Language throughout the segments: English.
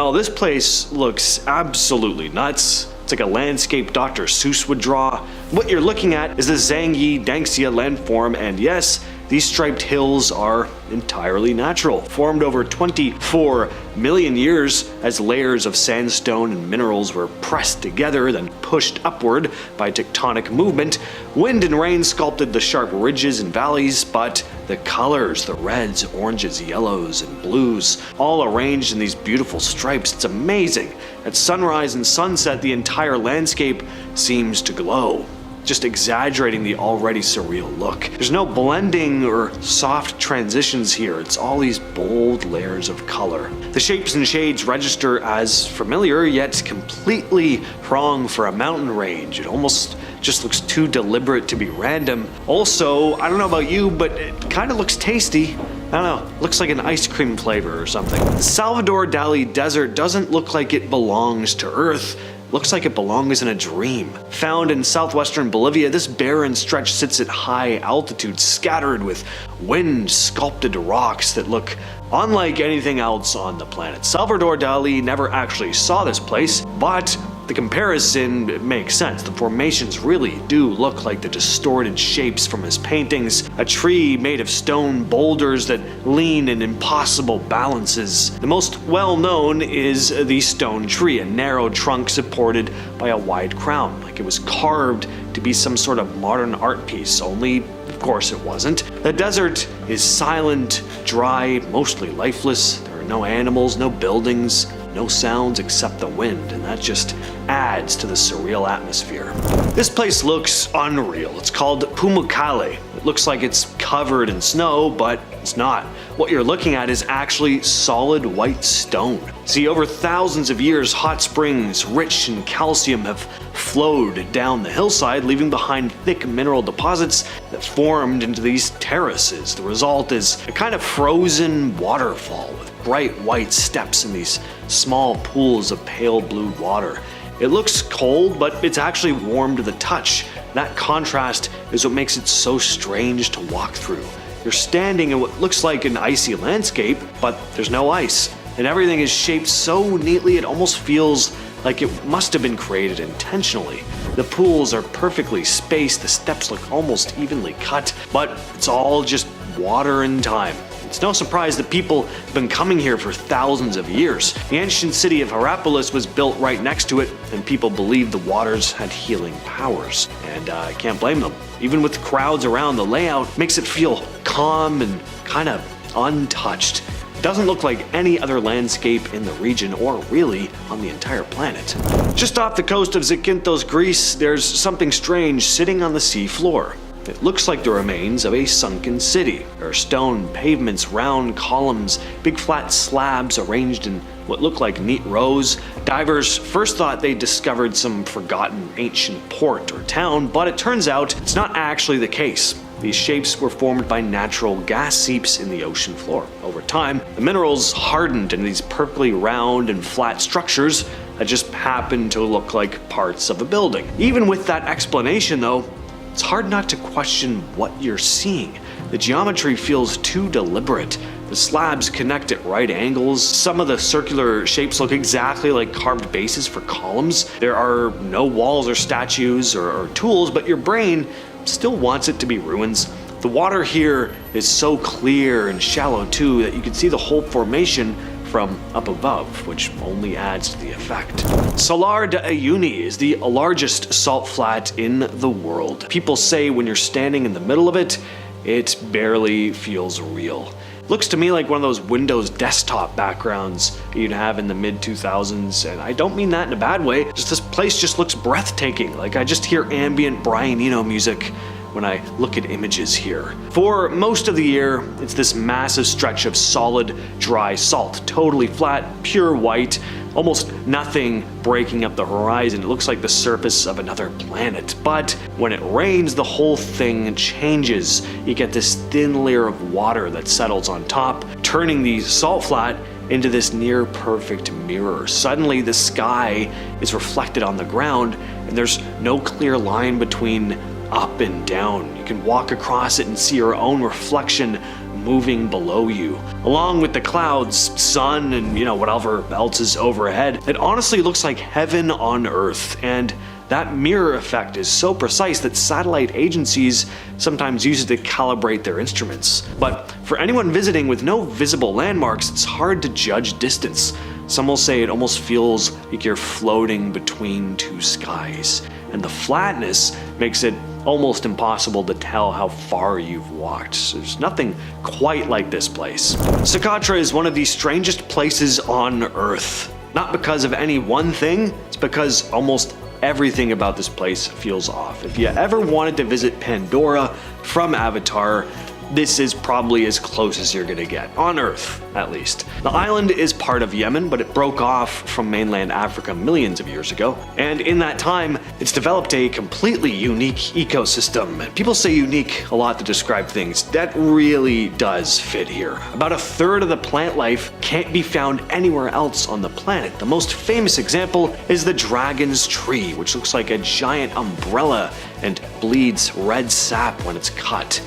Well, this place looks absolutely nuts. It's like a landscape Dr. Seuss would draw. What you're looking at is the Zhangyi Dangxia landform, and yes, these striped hills are entirely natural, formed over 24 million years as layers of sandstone and minerals were pressed together, then pushed upward by tectonic movement. Wind and rain sculpted the sharp ridges and valleys, but the colors, the reds, oranges, yellows, and blues, all arranged in these beautiful stripes, it's amazing. At sunrise and sunset, the entire landscape seems to glow, just exaggerating the already surreal look. There's no blending or soft transitions here, it's all these bold layers of color. The shapes and shades register as familiar, yet completely wrong for a mountain range. It almost just looks too deliberate to be random. Also, I don't know about you, but it kind of looks tasty. I don't know, looks like an ice cream flavor or something. The Salvador Dali Desert doesn't look like it belongs to Earth. Looks like it belongs in a dream. Found in southwestern Bolivia, this barren stretch sits at high altitude, scattered with wind-sculpted rocks that look unlike anything else on the planet. Salvador Dali never actually saw this place, but the comparison makes sense. The formations really do look like the distorted shapes from his paintings. A tree made of stone boulders that lean in impossible balances. The most well-known is the stone tree, a narrow trunk supported by a wide crown, like it was carved to be some sort of modern art piece, only of course it wasn't. The desert is silent, dry, mostly lifeless. There are no animals, no buildings, no sounds except the wind, and that just adds to the surreal atmosphere. This place looks unreal. It's called Pumucale. It looks like it's covered in snow, but it's not. What you're looking at is actually solid white stone. See, over thousands of years, hot springs rich in calcium have flowed down the hillside, leaving behind thick mineral deposits that formed into these terraces. The result is a kind of frozen waterfall with bright white steps in these small pools of pale blue water. It looks cold, but it's actually warm to the touch. That contrast is what makes it so strange to walk through. You're standing in what looks like an icy landscape, but there's no ice, and everything is shaped so neatly it almost feels like it must have been created intentionally. The pools are perfectly spaced, the steps look almost evenly cut, but it's all just water and time. It's no surprise that people have been coming here for thousands of years. The ancient city of Hierapolis was built right next to it, and people believed the waters had healing powers. And I can't blame them. Even with crowds around, the layout makes it feel calm and kind of untouched. It doesn't look like any other landscape in the region, or really on the entire planet. Just off the coast of Zakynthos, Greece, there's something strange sitting on the sea floor. It looks like the remains of a sunken city. There are stone pavements, round columns, big flat slabs arranged in what look like neat rows. Divers first thought they discovered some forgotten ancient port or town, but it turns out it's not actually the case. These shapes were formed by natural gas seeps in the ocean floor. Over time, the minerals hardened into these perfectly round and flat structures that just happened to look like parts of a building. Even with that explanation though, it's hard not to question what you're seeing. The geometry feels too deliberate. The slabs connect at right angles. Some of the circular shapes look exactly like carved bases for columns. There are no walls or statues or tools, but your brain still wants it to be ruins. The water here is so clear and shallow too that you can see the whole formation from up above, which only adds to the effect. Salar de Uyuni is the largest salt flat in the world. People say when you're standing in the middle of it, it barely feels real. Looks to me like one of those Windows desktop backgrounds you'd have in the mid-2000s, and I don't mean that in a bad way. Just this place just looks breathtaking. Like I just hear ambient Brian Eno music when I look at images here. For most of the year, it's this massive stretch of solid, dry salt, totally flat, pure white, almost nothing breaking up the horizon. It looks like the surface of another planet. But when it rains, the whole thing changes. You get this thin layer of water that settles on top, turning the salt flat into this near perfect mirror. Suddenly the sky is reflected on the ground, and there's no clear line between up and down. You can walk across it and see your own reflection moving below you. Along with the clouds, sun, and whatever else is overhead, it honestly looks like heaven on earth. And that mirror effect is so precise that satellite agencies sometimes use it to calibrate their instruments. But for anyone visiting with no visible landmarks, it's hard to judge distance. Some will say it almost feels like you're floating between two skies, and the flatness makes it almost impossible to tell how far you've walked. There's nothing quite like this place. Socotra is one of the strangest places on Earth. Not because of any one thing, it's because almost everything about this place feels off. If you ever wanted to visit Pandora from Avatar, this is probably as close as you're gonna get, on Earth at least. The island is part of Yemen, but it broke off from mainland Africa millions of years ago, and in that time, it's developed a completely unique ecosystem. People say unique a lot to describe things. That really does fit here. About a third of the plant life can't be found anywhere else on the planet. The most famous example is the dragon's tree, which looks like a giant umbrella and bleeds red sap when it's cut.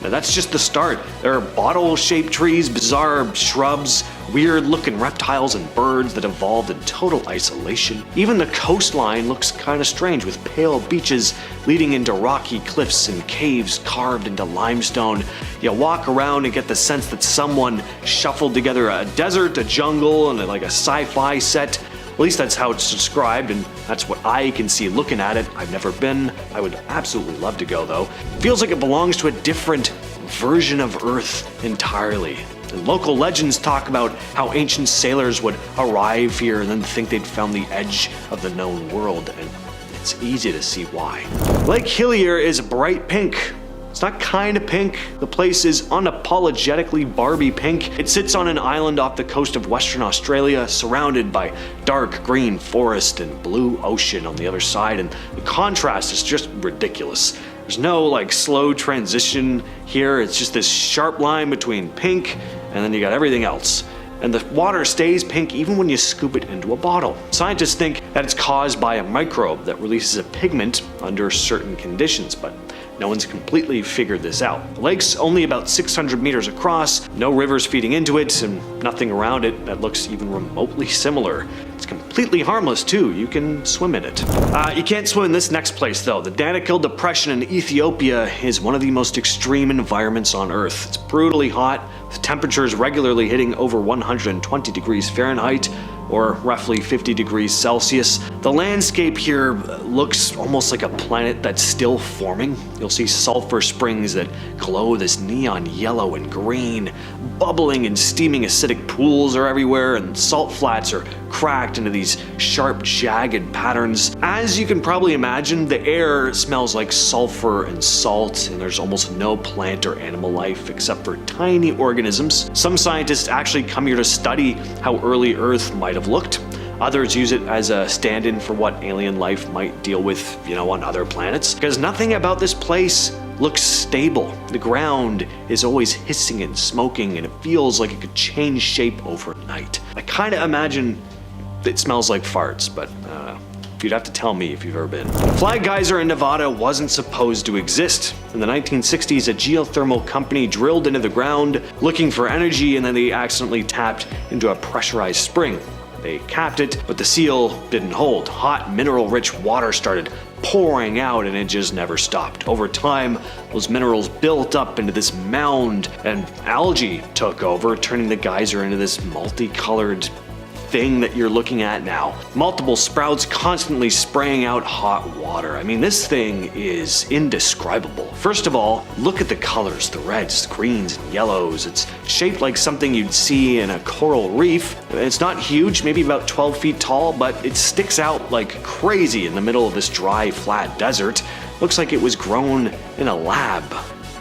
Now that's just the start. There are bottle-shaped trees, bizarre shrubs, weird-looking reptiles and birds that evolved in total isolation. Even the coastline looks kinda strange, with pale beaches leading into rocky cliffs and caves carved into limestone. You walk around and get the sense that someone shuffled together a desert, a jungle, and like a sci-fi set. At least that's how it's described, and that's what I can see looking at it. I've never been. I would absolutely love to go, though. Feels like it belongs to a different version of Earth entirely. And local legends talk about how ancient sailors would arrive here and then think they'd found the edge of the known world, and it's easy to see why. Lake Hillier is bright pink. It's not kinda pink. The place is unapologetically Barbie pink. It sits on an island off the coast of Western Australia, surrounded by dark green forest and blue ocean on the other side, and the contrast is just ridiculous. There's no slow transition here. It's just this sharp line between pink and then you got everything else. And the water stays pink even when you scoop it into a bottle. Scientists think that it's caused by a microbe that releases a pigment under certain conditions, but no one's completely figured this out. The lake's only about 600 meters across, no rivers feeding into it, and nothing around it that looks even remotely similar. It's completely harmless too, you can swim in it. You can't swim in this next place though. The Danakil Depression in Ethiopia is one of the most extreme environments on Earth. It's brutally hot, with temperatures regularly hitting over 120 degrees Fahrenheit, or roughly 50 degrees Celsius. The landscape here looks almost like a planet that's still forming. You'll see sulfur springs that glow this neon yellow and green. Bubbling and steaming acidic pools are everywhere, and salt flats are cracked into these sharp, jagged patterns. As you can probably imagine, the air smells like sulfur and salt, and there's almost no plant or animal life except for tiny organisms. Some scientists actually come here to study how early Earth might have looked. Others use it as a stand-in for what alien life might deal with, on other planets. Because nothing about this place looks stable. The ground is always hissing and smoking, and it feels like it could change shape overnight. I kinda imagine it smells like farts, but you'd have to tell me if you've ever been. Flag Geyser in Nevada wasn't supposed to exist. In the 1960s, a geothermal company drilled into the ground looking for energy, and then they accidentally tapped into a pressurized spring. They capped it, but the seal didn't hold. Hot, mineral-rich water started pouring out, and it just never stopped. Over time, those minerals built up into this mound, and algae took over, turning the geyser into this multicolored thing that you're looking at now. Multiple sprouts constantly spraying out hot water. I mean, this thing is indescribable. First of all, look at the colors, the reds, greens, and yellows. It's shaped like something you'd see in a coral reef. It's not huge, maybe about 12 feet tall, but it sticks out like crazy in the middle of this dry, flat desert. Looks like it was grown in a lab.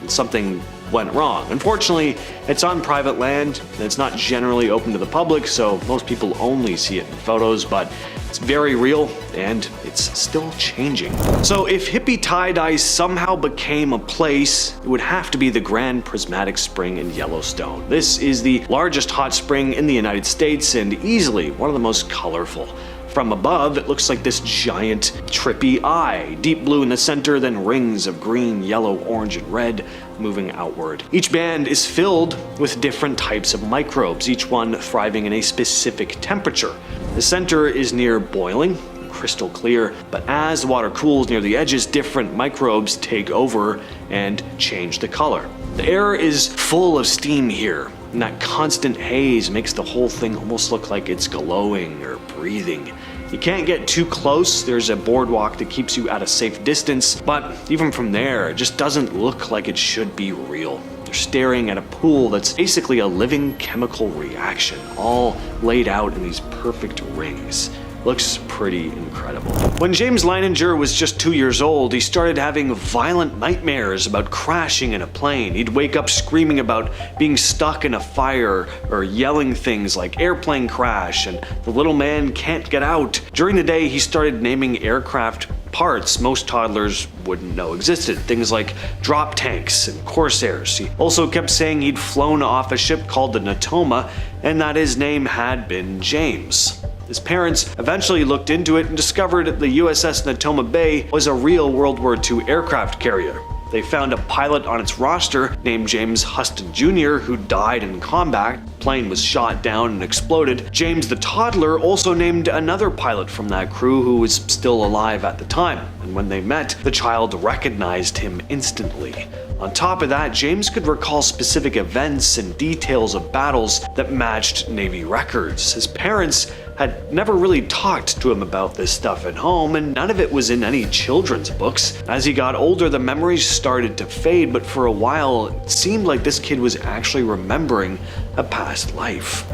Something went wrong. Unfortunately, it's on private land, and it's not generally open to the public, so most people only see it in photos, but it's very real, and it's still changing. So if hippie tie-dye somehow became a place, it would have to be the Grand Prismatic Spring in Yellowstone. This is the largest hot spring in the United States, and easily one of the most colorful. From above, it looks like this giant, trippy eye. Deep blue in the center, then rings of green, yellow, orange, and red. moving outward. Each band is filled with different types of microbes, each one thriving in a specific temperature. The center is near boiling, crystal clear, but as the water cools near the edges, different microbes take over and change the color. The air is full of steam here, and that constant haze makes the whole thing almost look like it's glowing or breathing. You can't get too close, there's a boardwalk that keeps you at a safe distance, but even from there, it just doesn't look like it should be real. You're staring at a pool that's basically a living chemical reaction, all laid out in these perfect rings. Looks pretty incredible. When James Leininger was just 2 years old, he started having violent nightmares about crashing in a plane. He'd wake up screaming about being stuck in a fire or yelling things like airplane crash and the little man can't get out. During the day, he started naming aircraft parts most toddlers wouldn't know existed, things like drop tanks and Corsairs. He also kept saying he'd flown off a ship called the Natoma and that his name had been James. His parents eventually looked into it and discovered the USS Natoma Bay was a real World War II aircraft carrier. They found a pilot on its roster named James Huston Jr. who died in combat. The plane was shot down and exploded. James the toddler also named another pilot from that crew who was still alive at the time, and when they met, the child recognized him instantly. On top of that, James could recall specific events and details of battles that matched Navy records. His parents had never really talked to him about this stuff at home, and none of it was in any children's books. As he got older, the memories started to fade, but for a while, it seemed like this kid was actually remembering a past life.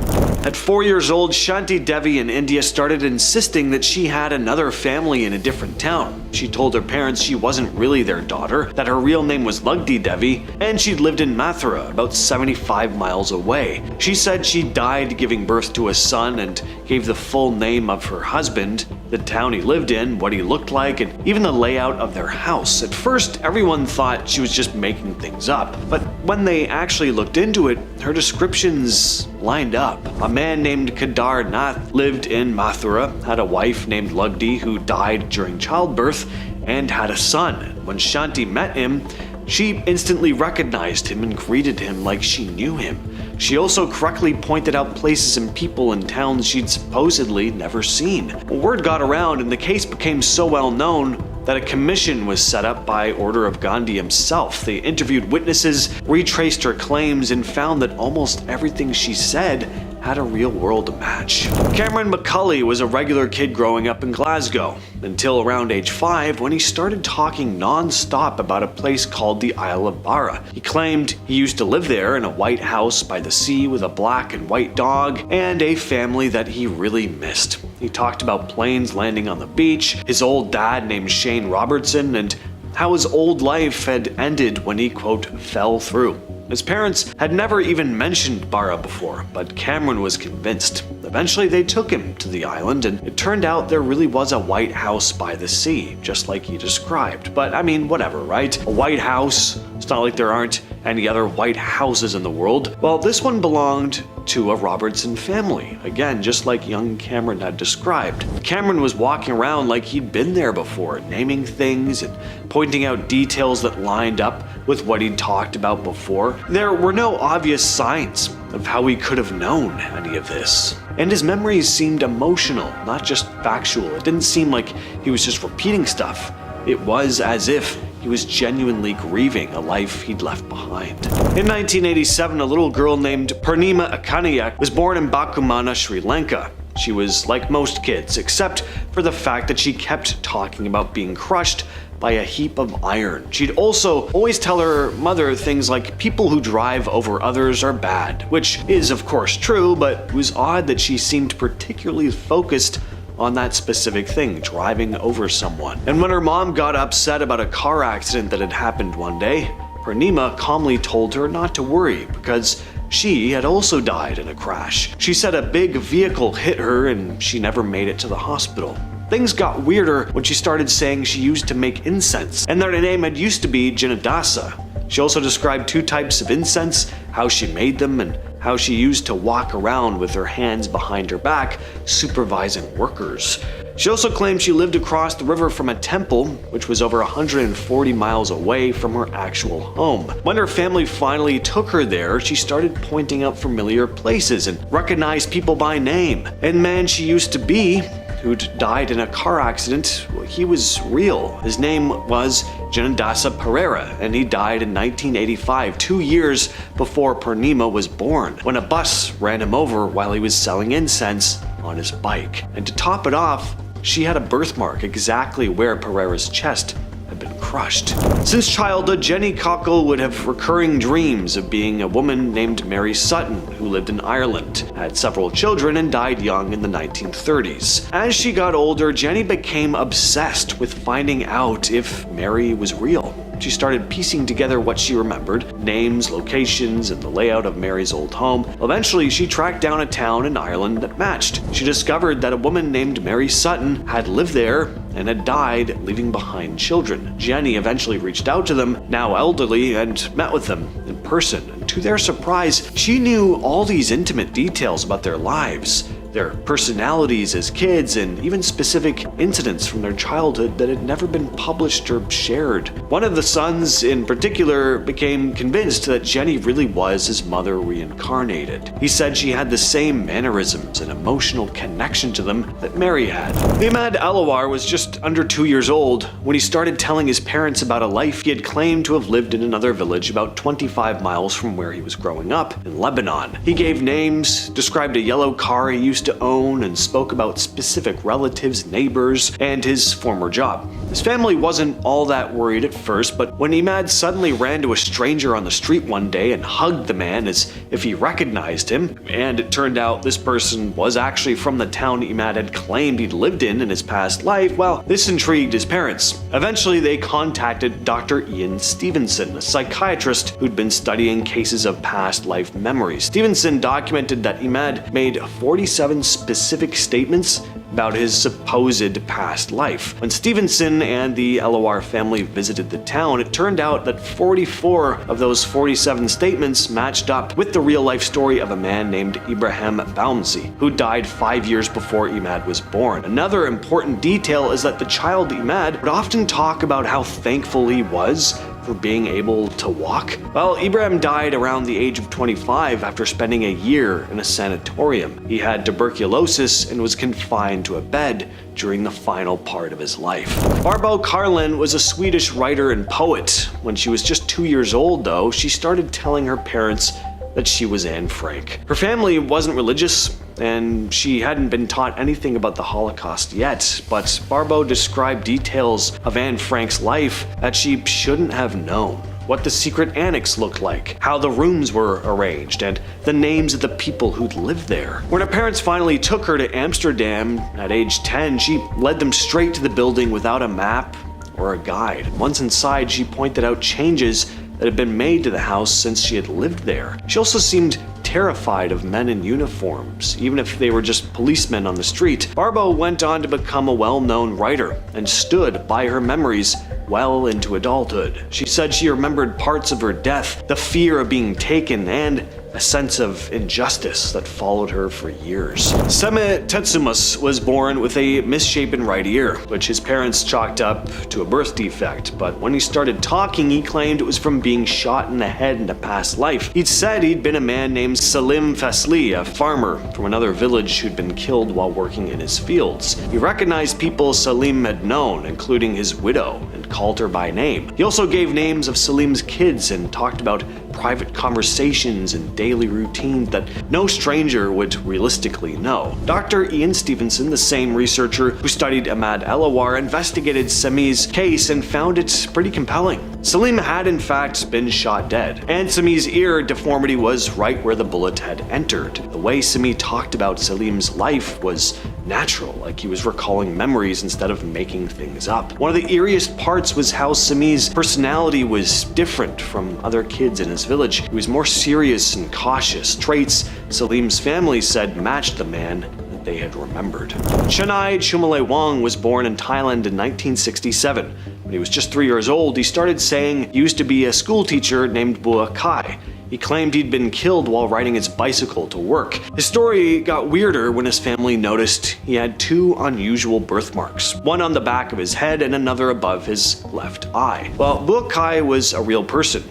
At 4 years old, Shanti Devi in India started insisting that she had another family in a different town. She told her parents she wasn't really their daughter, that her real name was Lugdi Devi, and she'd lived in Mathura, about 75 miles away. She said she died giving birth to a son and gave the full name of her husband, the town he lived in, what he looked like, and even the layout of their house. At first, everyone thought she was just making things up, but when they actually looked into it, her descriptions lined up. A man named Kedar Nath lived in Mathura, had a wife named Lugdi who died during childbirth, and had a son. When Shanti met him, she instantly recognized him and greeted him like she knew him. She also correctly pointed out places and people in towns she'd supposedly never seen. Word got around and the case became so well known that a commission was set up by order of Gandhi himself. They interviewed witnesses, retraced her claims, and found that almost everything she said had a real-world match. Cameron McCulley was a regular kid growing up in Glasgow, until around age 5 when he started talking non-stop about a place called the Isle of Barra. He claimed he used to live there in a white house by the sea with a black and white dog and a family that he really missed. He talked about planes landing on the beach, his old dad named Shane Robertson, and how his old life had ended when he, quote, fell through. His parents had never even mentioned Barra before, but Cameron was convinced. Eventually they took him to the island, and it turned out there really was a white house by the sea, just like he described. But I mean, whatever, right? A white house, it's not like there aren't any other white houses in the world. Well, this one belonged to a Robertson family, again, just like young Cameron had described. Cameron was walking around like he'd been there before, naming things and pointing out details that lined up with what he'd talked about before. There were no obvious signs of how he could have known any of this. And his memories seemed emotional, not just factual. It didn't seem like he was just repeating stuff. It was as if he was genuinely grieving a life he'd left behind. In 1987, a little girl named Purnima Akanayak was born in Bakumana, Sri Lanka. She was like most kids, except for the fact that she kept talking about being crushed by a heap of iron. She'd also always tell her mother things like people who drive over others are bad, which is of course true, but it was odd that she seemed particularly focused on that specific thing, driving over someone. And when her mom got upset about a car accident that had happened one day, Purnima calmly told her not to worry because she had also died in a crash. She said a big vehicle hit her and she never made it to the hospital. Things got weirder when she started saying she used to make incense, and that her name had used to be Jinadasa. She also described 2 types of incense, how she made them, and how she used to walk around with her hands behind her back, supervising workers. She also claimed she lived across the river from a temple, which was over 140 miles away from her actual home. When her family finally took her there, she started pointing out familiar places and recognized people by name. And man she used to be, who'd died in a car accident, he was real. His name was Janadasa Pereira, and he died in 1985, 2 years before Purnima was born, when a bus ran him over while he was selling incense on his bike. And to top it off, she had a birthmark exactly where Pereira's chest had been crushed. Since childhood, Jenny Cockle would have recurring dreams of being a woman named Mary Sutton, who lived in Ireland, had several children, and died young in the 1930s. As she got older, Jenny became obsessed with finding out if Mary was real. She started piecing together what she remembered, names, locations, and the layout of Mary's old home. Eventually, she tracked down a town in Ireland that matched. She discovered that a woman named Mary Sutton had lived there and had died, leaving behind children. Jenny eventually reached out to them, now elderly, and met with them in person. And to their surprise, she knew all these intimate details about their lives, their personalities as kids, and even specific incidents from their childhood that had never been published or shared. One of the sons in particular became convinced that Jenny really was his mother reincarnated. He said she had the same mannerisms and emotional connection to them that Mary had. Imad Alawar was just under 2 years old when he started telling his parents about a life he had claimed to have lived in another village about 25 miles from where he was growing up in Lebanon. He gave names, described a yellow car he used to own, and spoke about specific relatives, neighbors, and his former job. His family wasn't all that worried at first, but when Imad suddenly ran to a stranger on the street one day and hugged the man as if he recognized him, and it turned out this person was actually from the town Imad had claimed he'd lived in his past life, well, this intrigued his parents. Eventually, they contacted Dr. Ian Stevenson, a psychiatrist who'd been studying cases of past life memories. Stevenson documented that Imad made 47 specific statements about his supposed past life. When Stevenson and the Elawar family visited the town, it turned out that 44 of those 47 statements matched up with the real-life story of a man named Ibrahim Bouncy, who died 5 years before Imad was born. Another important detail is that the child Imad would often talk about how thankful he was for being able to walk. Well, Ibrahim died around the age of 25 after spending a year in a sanatorium. He had tuberculosis and was confined to a bed during the final part of his life. Barbro Karlin was a Swedish writer and poet. When she was just 2 years old, though, she started telling her parents that she was Anne Frank. Her family wasn't religious, and she hadn't been taught anything about the Holocaust yet, but Barbro described details of Anne Frank's life that she shouldn't have known. What the secret annex looked like, how the rooms were arranged, and the names of the people who'd lived there. When her parents finally took her to Amsterdam at age 10, she led them straight to the building without a map or a guide. Once inside, she pointed out changes that had been made to the house since she had lived there. She also seemed terrified of men in uniforms, even if they were just policemen on the street. Barbro went on to become a well-known writer and stood by her memories well into adulthood. She said she remembered parts of her death, the fear of being taken, and a sense of injustice that followed her for years. Seme Tetsumus was born with a misshapen right ear, which his parents chalked up to a birth defect, but when he started talking, he claimed it was from being shot in the head in a past life. He'd said he'd been a man named Salim Fasli, a farmer from another village who'd been killed while working in his fields. He recognized people Salim had known, including his widow, and called her by name. He also gave names of Salim's kids and talked about private conversations and daily routines that no stranger would realistically know. Dr. Ian Stevenson, the same researcher who studied Imad Alawar, investigated Sami's case and found it pretty compelling. Salim had in fact been shot dead, and Sami's ear deformity was right where the bullet had entered. The way Sami talked about Salim's life was natural, like he was recalling memories instead of making things up. One of the eeriest parts was how Sami's personality was different from other kids in his village. He was more serious and cautious, traits Salim's family said matched the man that they had remembered. Chennai Chumale Wong was born in Thailand in 1967. When he was just 3 years old, he started saying he used to be a school teacher named Bua Kai. He claimed he'd been killed while riding his bicycle to work. His story got weirder when his family noticed he had two unusual birthmarks, one on the back of his head and another above his left eye. Well, Bukai was a real person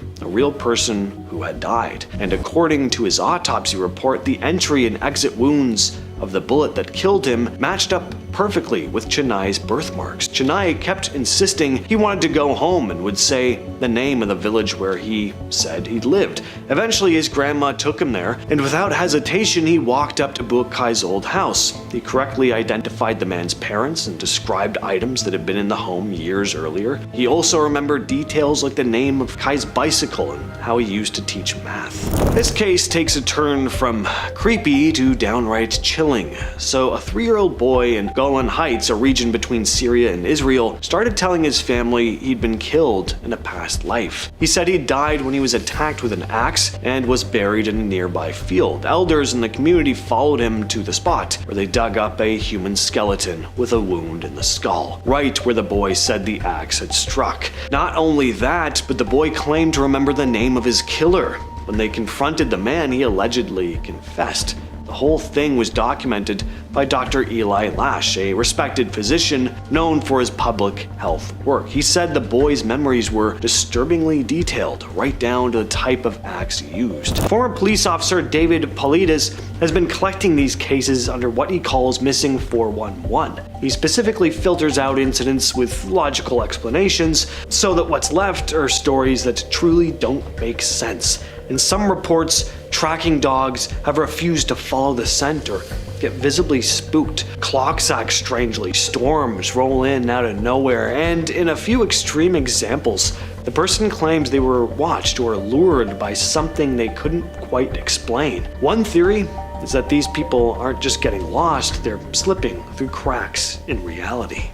who had died, and according to his autopsy report, the entry and exit wounds of the bullet that killed him matched up perfectly with Chennai's birthmarks. Chennai kept insisting he wanted to go home and would say the name of the village where he said he'd lived. Eventually his grandma took him there, and without hesitation he walked up to Buakai's old house. He correctly identified the man's parents and described items that had been in the home years earlier. He also remembered details like the name of Kai's bicycle and how he used to teach math. This case takes a turn from creepy to downright chilling. So a 3-year-old boy in Golan Heights, a region between Syria and Israel, started telling his family he'd been killed in a past life. He said he died when he was attacked with an axe and was buried in a nearby field. Elders in the community followed him to the spot, where they dug up a human skeleton with a wound in the skull, right where the boy said the axe had struck. Not only that, but the boy claimed to remember the name of his killer. When they confronted the man, he allegedly confessed. The whole thing was documented by Dr. Eli Lash, a respected physician known for his public health work. He said the boy's memories were disturbingly detailed, right down to the type of axe used. Former police officer David Paulides has been collecting these cases under what he calls Missing 411. He specifically filters out incidents with logical explanations so that what's left are stories that truly don't make sense. In some reports, tracking dogs have refused to follow the scent or get visibly spooked. Clocks act strangely, storms roll in out of nowhere, and in a few extreme examples, the person claims they were watched or lured by something they couldn't quite explain. One theory is that these people aren't just getting lost, they're slipping through cracks in reality.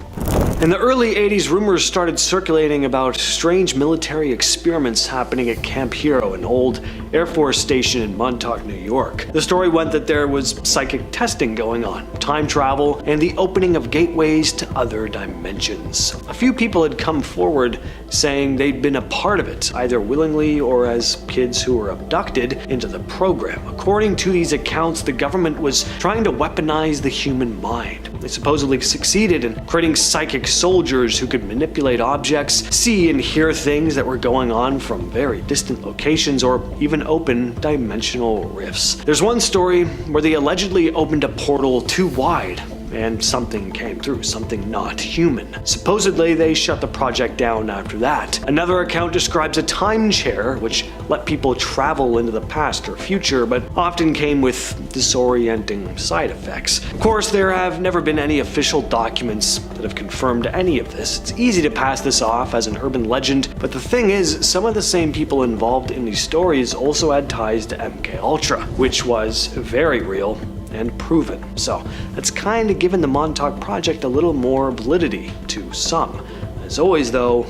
In the early 80s, rumors started circulating about strange military experiments happening at Camp Hero, an old Air Force station in Montauk, New York. The story went that there was psychic testing going on, time travel, and the opening of gateways to other dimensions. A few people had come forward saying they'd been a part of it, either willingly or as kids who were abducted into the program. According to these accounts, the government was trying to weaponize the human mind. They supposedly succeeded in creating psychic soldiers who could manipulate objects, see and hear things that were going on from very distant locations, or even open dimensional rifts. There's one story where they allegedly opened a portal too wide and something came through, something not human. Supposedly, they shut the project down after that. Another account describes a time chair which let people travel into the past or future, but often came with disorienting side effects. Of course, there have never been any official documents that have confirmed any of this. It's easy to pass this off as an urban legend, but the thing is, some of the same people involved in these stories also had ties to MKUltra, which was very real and proven. So that's kind of given the Montauk Project a little more validity to some. As always though,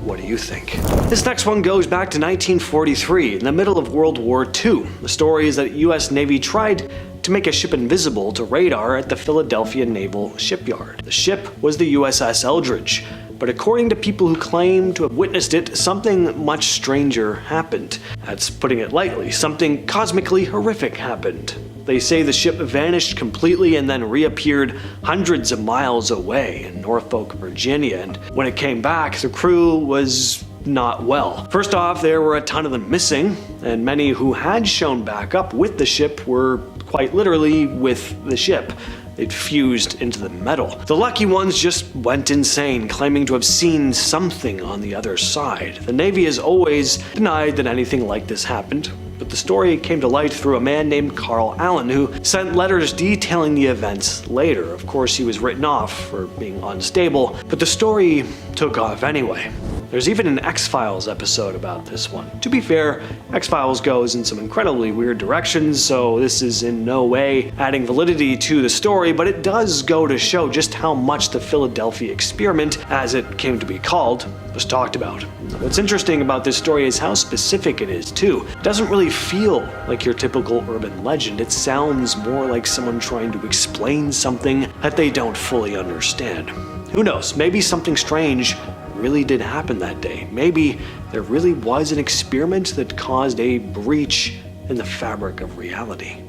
what do you think? This next one goes back to 1943, in the middle of World War II. The story is that US Navy tried to make a ship invisible to radar at the Philadelphia Naval Shipyard. The ship was the USS Eldridge, but according to people who claim to have witnessed it, something much stranger happened. That's putting it lightly. Something cosmically horrific happened. They say the ship vanished completely and then reappeared hundreds of miles away in Norfolk, Virginia, and when it came back, the crew was not well. First off, there were a ton of them missing, and many who had shown back up with the ship were quite literally with the ship. They'd fused into the metal. The lucky ones just went insane, claiming to have seen something on the other side. The Navy has always denied that anything like this happened, but the story came to light through a man named Carl Allen, who sent letters detailing the events later. Of course, he was written off for being unstable, but the story took off anyway. There's even an X-Files episode about this one. To be fair, X-Files goes in some incredibly weird directions, so this is in no way adding validity to the story, but it does go to show just how much the Philadelphia experiment, as it came to be called, was talked about. What's interesting about this story is how specific it is, too. It doesn't really feel like your typical urban legend. It sounds more like someone trying to explain something that they don't fully understand. Who knows, maybe something strange really did happen that day. Maybe there really was an experiment that caused a breach in the fabric of reality.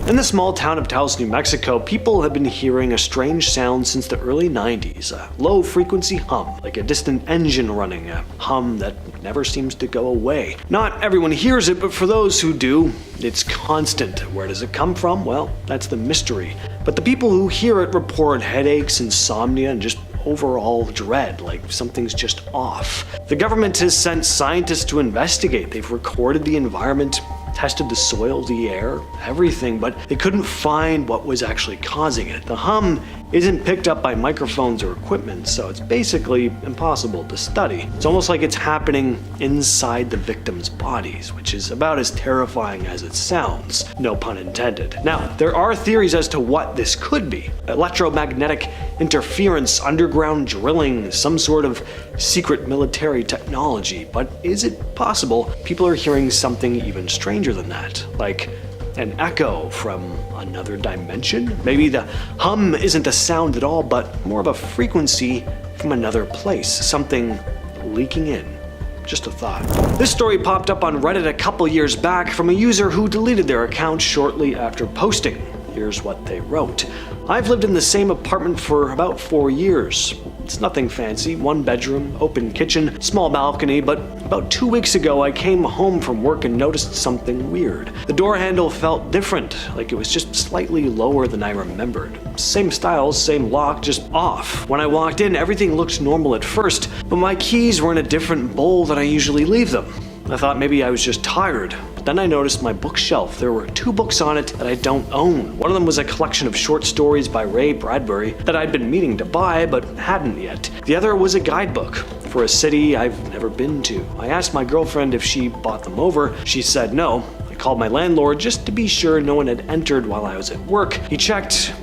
In the small town of Taos, New Mexico, people have been hearing a strange sound since the early 90s, a low-frequency hum, like a distant engine running, a hum that never seems to go away. Not everyone hears it, but for those who do, it's constant. Where does it come from? Well, that's the mystery. But the people who hear it report headaches, insomnia, and just overall dread, like something's just off. The government has sent scientists to investigate. They've recorded the environment, tested the soil, the air, everything, but they couldn't find what was actually causing it. The hum isn't picked up by microphones or equipment, so it's basically impossible to study. It's almost like it's happening inside the victims' bodies, which is about as terrifying as it sounds, no pun intended. Now, there are theories as to what this could be. Electromagnetic interference, underground drilling, some sort of secret military technology, but is it possible people are hearing something even stranger than that? Like an echo from another dimension? Maybe the hum isn't a sound at all, but more of a frequency from another place, something leaking in. Just a thought. This story popped up on Reddit a couple years back from a user who deleted their account shortly after posting. Here's what they wrote. I've lived in the same apartment for about 4 years. It's nothing fancy, 1 bedroom, open kitchen, small balcony, but about 2 weeks ago I came home from work and noticed something weird. The door handle felt different, like it was just slightly lower than I remembered. Same style, same lock, just off. When I walked in, everything looked normal at first, but my keys were in a different bowl than I usually leave them. I thought maybe I was just tired, but then I noticed my bookshelf. There were 2 books on it that I don't own. One of them was a collection of short stories by Ray Bradbury that I'd been meaning to buy but hadn't yet. The other was a guidebook for a city I've never been to. I asked my girlfriend if she bought them over. She said no. I called my landlord just to be sure no one had entered while I was at work. He checked.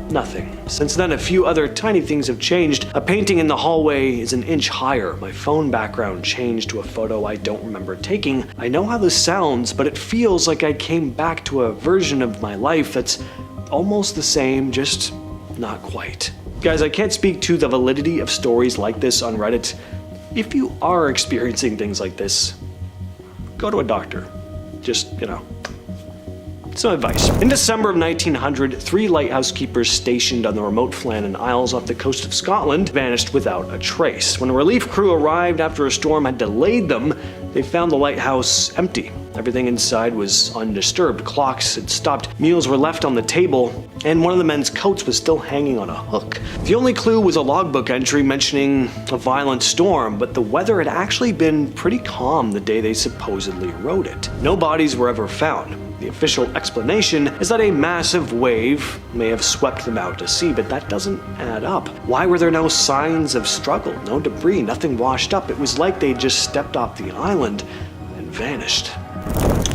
Nothing. Since then, a few other tiny things have changed. A painting in the hallway is an inch higher. My phone background changed to a photo I don't remember taking. I know how this sounds, but it feels like I came back to a version of my life that's almost the same, just not quite. Guys, I can't speak to the validity of stories like this on Reddit. If you are experiencing things like this, go to a doctor. Just, some advice. In December of 1900, 3 lighthouse keepers stationed on the remote Flannan Isles off the coast of Scotland vanished without a trace. When a relief crew arrived after a storm had delayed them, they found the lighthouse empty. Everything inside was undisturbed. Clocks had stopped, meals were left on the table, and one of the men's coats was still hanging on a hook. The only clue was a logbook entry mentioning a violent storm, but the weather had actually been pretty calm the day they supposedly wrote it. No bodies were ever found. The official explanation is that a massive wave may have swept them out to sea, but that doesn't add up. Why were there no signs of struggle, no debris, nothing washed up? It was like they just stepped off the island and vanished.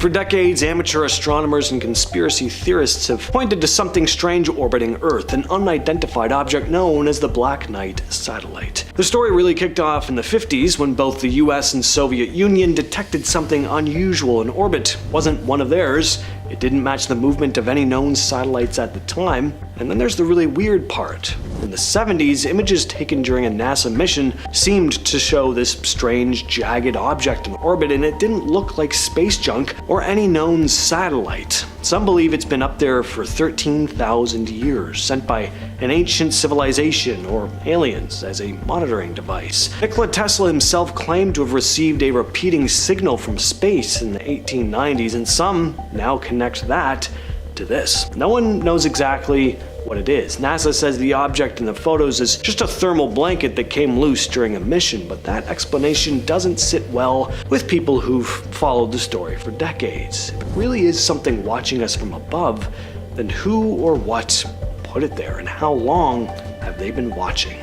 For decades, amateur astronomers and conspiracy theorists have pointed to something strange orbiting Earth, an unidentified object known as the Black Knight satellite. The story really kicked off in the 50s when both the US and Soviet Union detected something unusual in orbit. It wasn't one of theirs. It didn't match the movement of any known satellites at the time. And then there's the really weird part. In the 70s, images taken during a NASA mission seemed to show this strange, jagged object in orbit, and it didn't look like space junk or any known satellite. Some believe it's been up there for 13,000 years, sent by an ancient civilization or aliens as a monitoring device. Nikola Tesla himself claimed to have received a repeating signal from space in the 1890s, and some now connect that to this. No one knows exactly what it is. NASA says the object in the photos is just a thermal blanket that came loose during a mission, but that explanation doesn't sit well with people who've followed the story for decades. If it really is something watching us from above, then who or what put it there, and how long have they been watching?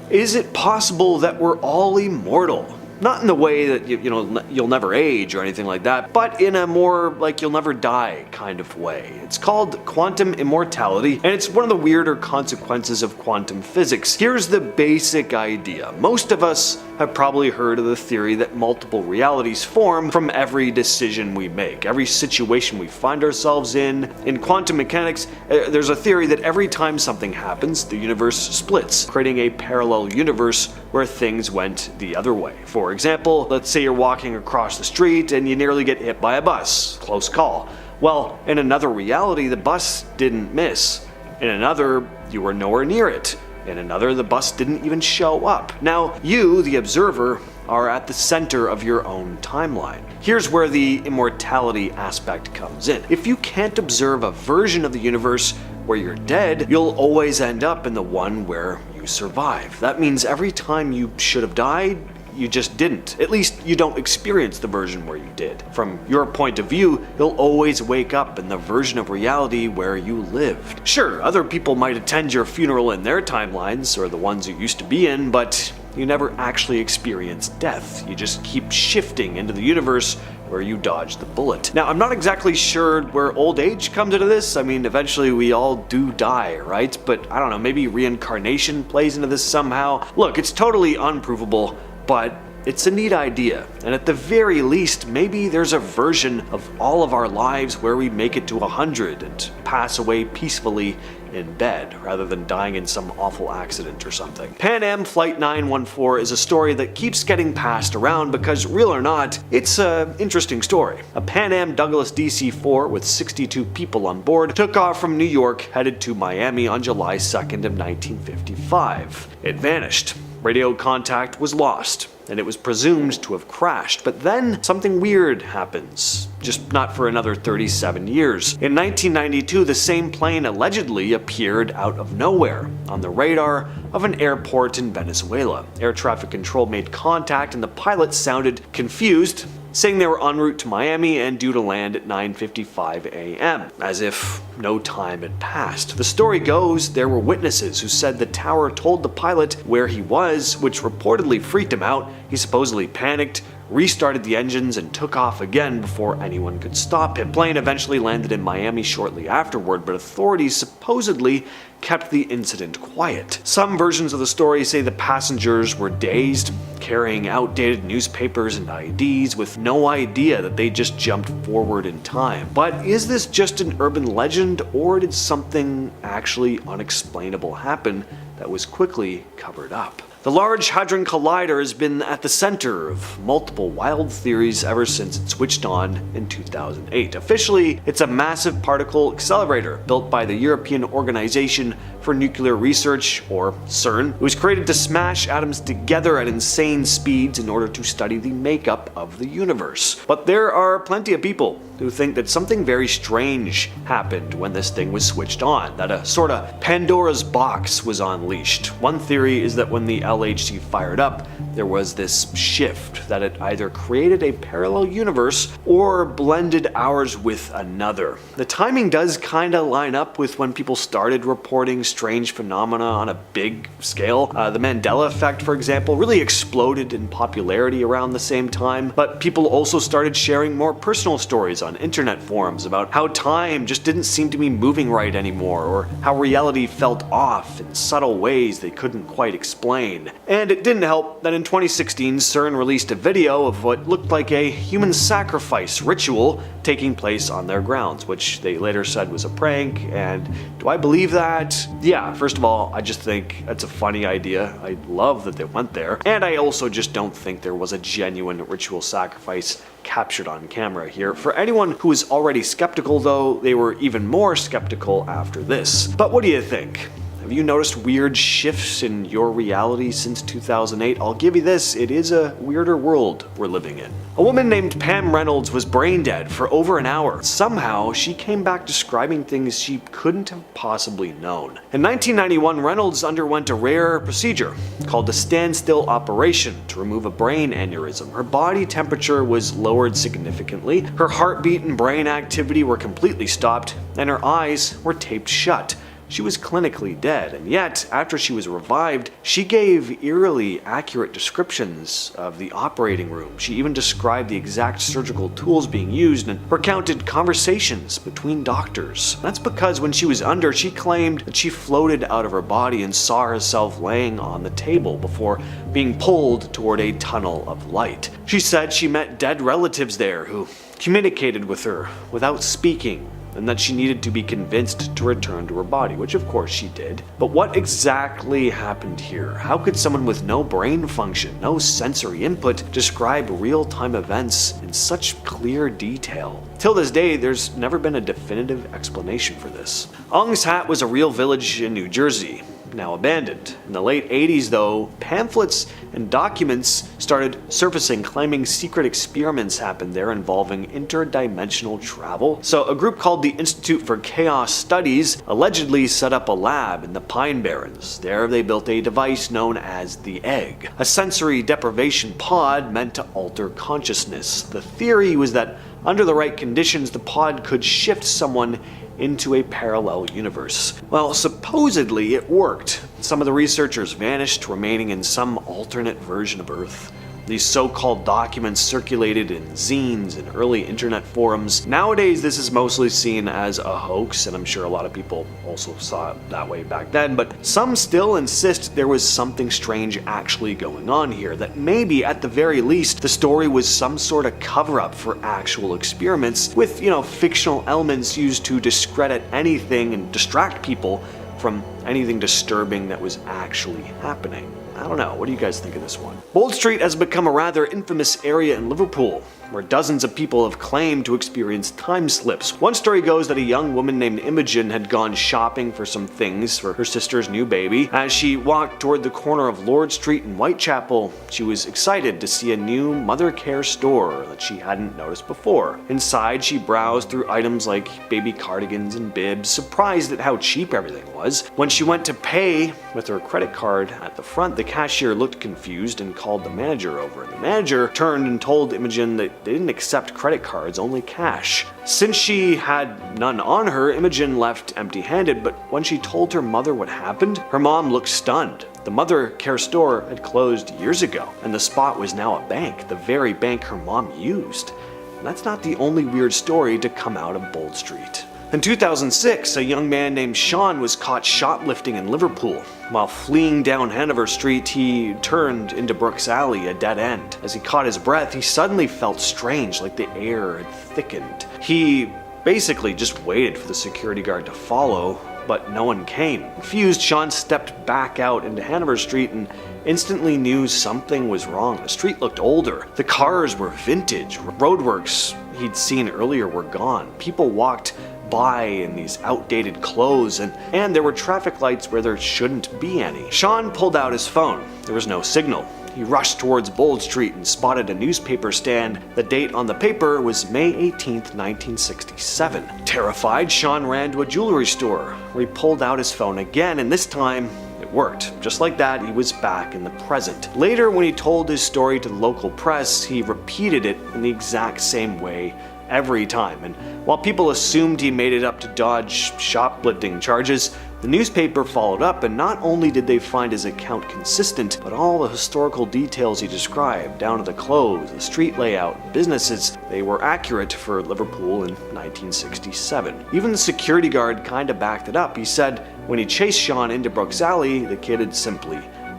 Is it possible that we're all immortal? Not in the way that you'll never age or anything like that, but in a more like you'll never die kind of way. It's called quantum immortality, and it's one of the weirder consequences of quantum physics. Here's the basic idea. Most of us have probably heard of the theory that multiple realities form from every decision we make, every situation we find ourselves in. In quantum mechanics, there's a theory that every time something happens, the universe splits, creating a parallel universe where things went the other way. For example, let's say you're walking across the street and you nearly get hit by a bus. Close call. Well, in another reality, the bus didn't miss. In another, you were nowhere near it. In another, the bus didn't even show up. Now, you, the observer, are at the center of your own timeline. Here's where the immortality aspect comes in. If you can't observe a version of the universe where you're dead, you'll always end up in the one where you survive. That means every time you should have died, you just didn't. At least you don't experience the version where you did. From your point of view, you'll always wake up in the version of reality where you lived. Sure, other people might attend your funeral in their timelines, or the ones you used to be in, but you never actually experience death. You just keep shifting into the universe where you dodged the bullet. Now, I'm not exactly sure where old age comes into this. I mean, eventually we all do die, right? But I don't know, maybe reincarnation plays into this somehow. Look, it's totally unprovable, but it's a neat idea, and at the very least, maybe there's a version of all of our lives where we make it to 100 and pass away peacefully in bed, rather than dying in some awful accident or something. Pan Am Flight 914 is a story that keeps getting passed around because, real or not, it's an interesting story. A Pan Am Douglas DC-4 with 62 people on board took off from New York, headed to Miami on July 2nd of 1955. It vanished. Radio contact was lost, and it was presumed to have crashed. But then something weird happens, just not for another 37 years. In 1992, the same plane allegedly appeared out of nowhere on the radar of an airport in Venezuela. Air traffic control made contact, and the pilot sounded confused, saying they were en route to Miami and due to land at 9:55 a.m., as if no time had passed. The story goes there were witnesses who said the tower told the pilot where he was, which reportedly freaked him out. He supposedly panicked, restarted the engines, and took off again before anyone could stop him. The plane eventually landed in Miami shortly afterward, but authorities supposedly kept the incident quiet. Some versions of the story say the passengers were dazed, carrying outdated newspapers and IDs with no idea that they just jumped forward in time. But is this just an urban legend, or did something actually unexplainable happen that was quickly covered up? The Large Hadron Collider has been at the center of multiple wild theories ever since it switched on in 2008. Officially, it's a massive particle accelerator built by the European Organization for Nuclear Research, or CERN. It was created to smash atoms together at insane speeds in order to study the makeup of the universe. But there are plenty of people who think that something very strange happened when this thing was switched on, that a sort of Pandora's box was unleashed. One theory is that when the LHC fired up, there was this shift, that it either created a parallel universe or blended ours with another. The timing does kinda line up with when people started reporting strange phenomena on a big scale. The Mandela Effect, for example, really exploded in popularity around the same time, but people also started sharing more personal stories on internet forums about how time just didn't seem to be moving right anymore, or how reality felt off in subtle ways they couldn't quite explain. And it didn't help that in 2016, CERN released a video of what looked like a human sacrifice ritual taking place on their grounds, which they later said was a prank. And do I believe that? Yeah, first of all, I just think that's a funny idea. I love that they went there. And I also just don't think there was a genuine ritual sacrifice captured on camera here. For anyone who is already skeptical, though, they were even more skeptical after this. But what do you think? Have you noticed weird shifts in your reality since 2008? I'll give you this, it is a weirder world we're living in. A woman named Pam Reynolds was brain dead for over an hour. Somehow, she came back describing things she couldn't have possibly known. In 1991, Reynolds underwent a rare procedure called a standstill operation to remove a brain aneurysm. Her body temperature was lowered significantly, her heartbeat and brain activity were completely stopped, and her eyes were taped shut. she was clinically dead, and yet, after she was revived, she gave eerily accurate descriptions of the operating room. She even described the exact surgical tools being used and recounted conversations between doctors. That's because when she was under, she claimed that she floated out of her body and saw herself laying on the table before being pulled toward a tunnel of light. She said she met dead relatives there who communicated with her without speaking, and that she needed to be convinced to return to her body, which of course she did. But what exactly happened here? How could someone with no brain function, no sensory input, describe real-time events in such clear detail? Till this day, there's never been a definitive explanation for this. Ong's Hat was a real village in New Jersey, now abandoned. In the late 80s though, pamphlets and documents started surfacing claiming secret experiments happened there involving interdimensional travel. So a group called the Institute for Chaos Studies allegedly set up a lab in the Pine Barrens. There they built a device known as the Egg, a sensory deprivation pod meant to alter consciousness. The theory was that under the right conditions, the pod could shift someone into a parallel universe. Well, supposedly it worked. Some of the researchers vanished, remaining in some alternate version of Earth. These so-called documents circulated in zines and early internet forums. Nowadays, this is mostly seen as a hoax, and I'm sure a lot of people also saw it that way back then, but some still insist there was something strange actually going on here, that maybe, at the very least, the story was some sort of cover-up for actual experiments with, fictional elements used to discredit anything and distract people from anything disturbing that was actually happening. I don't know, what do you guys think of this one? Bold Street has become a rather infamous area in Liverpool, where dozens of people have claimed to experience time slips. One story goes that a young woman named Imogen had gone shopping for some things for her sister's new baby. As she walked toward the corner of Lord Street in Whitechapel, she was excited to see a new mother care store that she hadn't noticed before. Inside, she browsed through items like baby cardigans and bibs, surprised at how cheap everything was. When she went to pay with her credit card at the front, the cashier looked confused and called the manager over. The manager turned and told Imogen that they didn't accept credit cards, only cash. Since she had none on her, Imogen left empty-handed, but when she told her mother what happened, her mom looked stunned. The mother care store had closed years ago, and the spot was now a bank, the very bank her mom used. And that's not the only weird story to come out of Bold Street. In 2006, a young man named Sean was caught shoplifting in Liverpool. While fleeing down Hanover Street, he turned into Brooks Alley, a dead end. As he caught his breath, he suddenly felt strange, like the air had thickened. He basically just waited for the security guard to follow, but no one came. Confused, Sean stepped back out into Hanover Street and instantly knew something was wrong. The street looked older. The cars were vintage. Roadworks he'd seen earlier were gone. People walked by in these outdated clothes, and there were traffic lights where there shouldn't be any. Sean pulled out his phone. There was no signal. He rushed towards Bold Street and spotted a newspaper stand. The date on the paper was May 18th, 1967. Terrified, Sean ran to a jewelry store where he pulled out his phone again, and this time it worked. Just like that, he was back in the present. Later, when he told his story to the local press, he repeated it in the exact same way every time, and while people assumed he made it up to dodge shoplifting charges, the newspaper followed up, and not only did they find his account consistent, but all the historical details he described, down to the clothes, the street layout, businesses, they were accurate for Liverpool in 1967. Even the security guard kinda backed it up. He said when he chased Sean into Brooks Alley, the kid had simply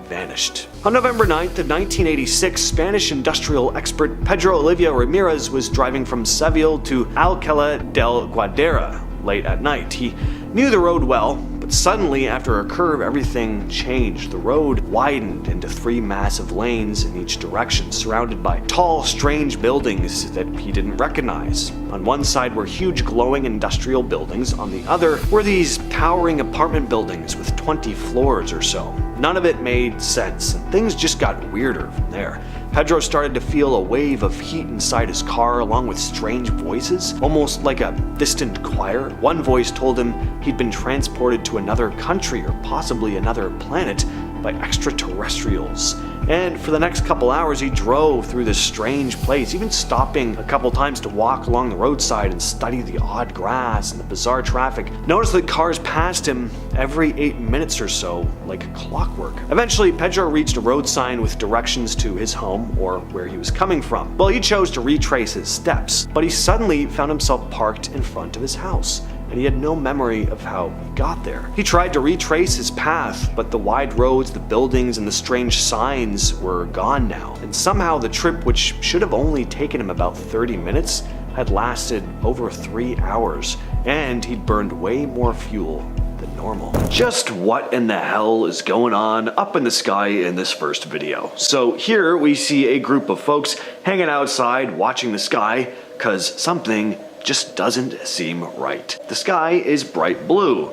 vanished. On November 9th of 1986, Spanish industrial expert Pedro Olivia Ramirez was driving from Seville to Alcalá del Guadera late at night. He knew the road well, but suddenly, after a curve, everything changed. The road widened into 3 massive lanes in each direction, surrounded by tall, strange buildings that he didn't recognize. On one side were huge glowing industrial buildings, on the other were these towering apartment buildings with 20 floors or so. None of it made sense, and things just got weirder from there. Pedro started to feel a wave of heat inside his car, along with strange voices, almost like a distant choir. One voice told him he'd been transported to another country or possibly another planet. by extraterrestrials. And for the next couple hours, he drove through this strange place, even stopping a couple times to walk along the roadside and study the odd grass and the bizarre traffic. Notice that cars passed him every 8 minutes or so, like clockwork. Eventually, Pedro reached a road sign with directions to his home or where he was coming from. Well, he chose to retrace his steps, but he suddenly found himself parked in front of his house, and he had no memory of how he got there. He tried to retrace his path, but the wide roads, the buildings, and the strange signs were gone now. And somehow the trip, which should have only taken him about 30 minutes, had lasted over 3 hours, and he'd burned way more fuel than normal. Just what in the hell is going on up in the sky in this first video? So here we see a group of folks hanging outside watching the sky, cause something just doesn't seem right. The sky is bright blue.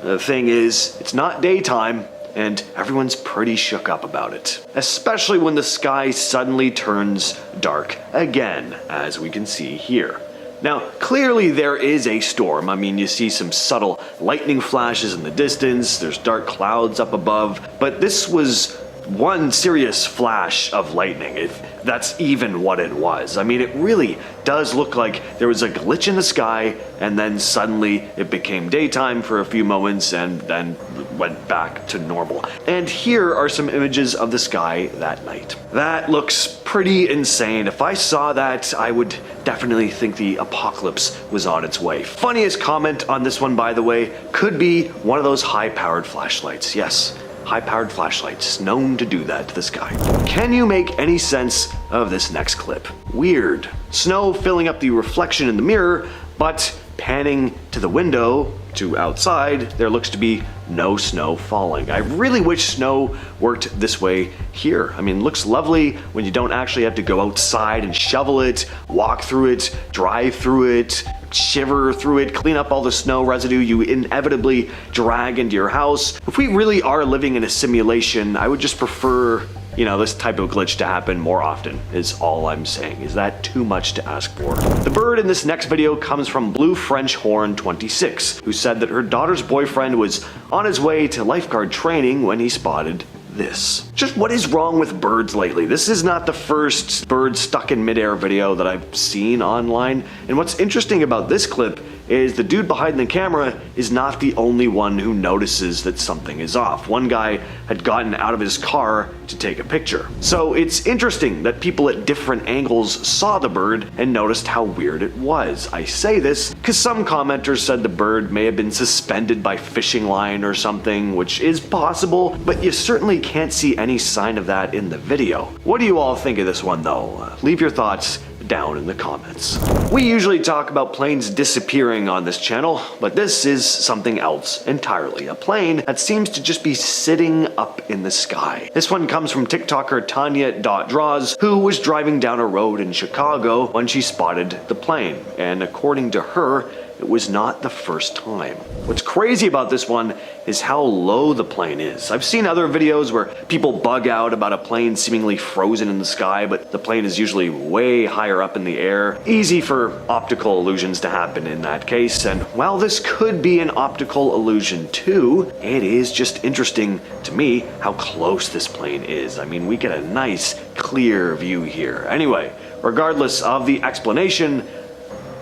The thing is, it's not daytime, and everyone's pretty shook up about it. Especially when the sky suddenly turns dark again, as we can see here. Now, clearly there is a storm. I mean, you see some subtle lightning flashes in the distance, there's dark clouds up above, but this was one serious flash of lightning, if that's even what it was. I mean, it really does look like there was a glitch in the sky, and then suddenly it became daytime for a few moments and then went back to normal. And here are some images of the sky that night. That looks pretty insane. If I saw that, I would definitely think the apocalypse was on its way. Funniest comment on this one, by the way, could be one of those high-powered flashlights. Yes, high-powered flashlights, known to do that to the sky. Can you make any sense of this next clip? Weird. Snow filling up the reflection in the mirror, but panning to the window, to outside, there looks to be no snow falling. I really wish snow worked this way here. I mean, it looks lovely when you don't actually have to go outside and shovel it, walk through it, drive through it, shiver through it, clean up all the snow residue you inevitably drag into your house. If we really are living in a simulation, I would just prefer, you know, this type of glitch to happen more often, is all I'm saying. Is that too much to ask for? The bird in this next video comes from Blue French Horn 26, who said that her daughter's boyfriend was on his way to lifeguard training when he spotted this. Just what is wrong with birds lately? This is not the first bird stuck in midair video that I've seen online. And what's interesting about this clip is the dude behind the camera is not the only one who notices that something is off. One guy had gotten out of his car to take a picture. So it's interesting that people at different angles saw the bird and noticed how weird it was. I say this because some commenters said the bird may have been suspended by fishing line or something, which is possible, but you certainly can't see any sign of that in the video. What do you all think of this one though? Leave your thoughts down in the comments. We usually talk about planes disappearing on this channel, but this is something else entirely. A plane that seems to just be sitting up in the sky. This one comes from TikToker Tanya.Draws, who was driving down a road in Chicago when she spotted the plane, and according to her, it was not the first time. What's crazy about this one is how low the plane is. I've seen other videos where people bug out about a plane seemingly frozen in the sky, but the plane is usually way higher up in the air. Easy for optical illusions to happen in that case, and while this could be an optical illusion too, it is just interesting to me how close this plane is. I mean, we get a nice, clear view here. Anyway, regardless of the explanation,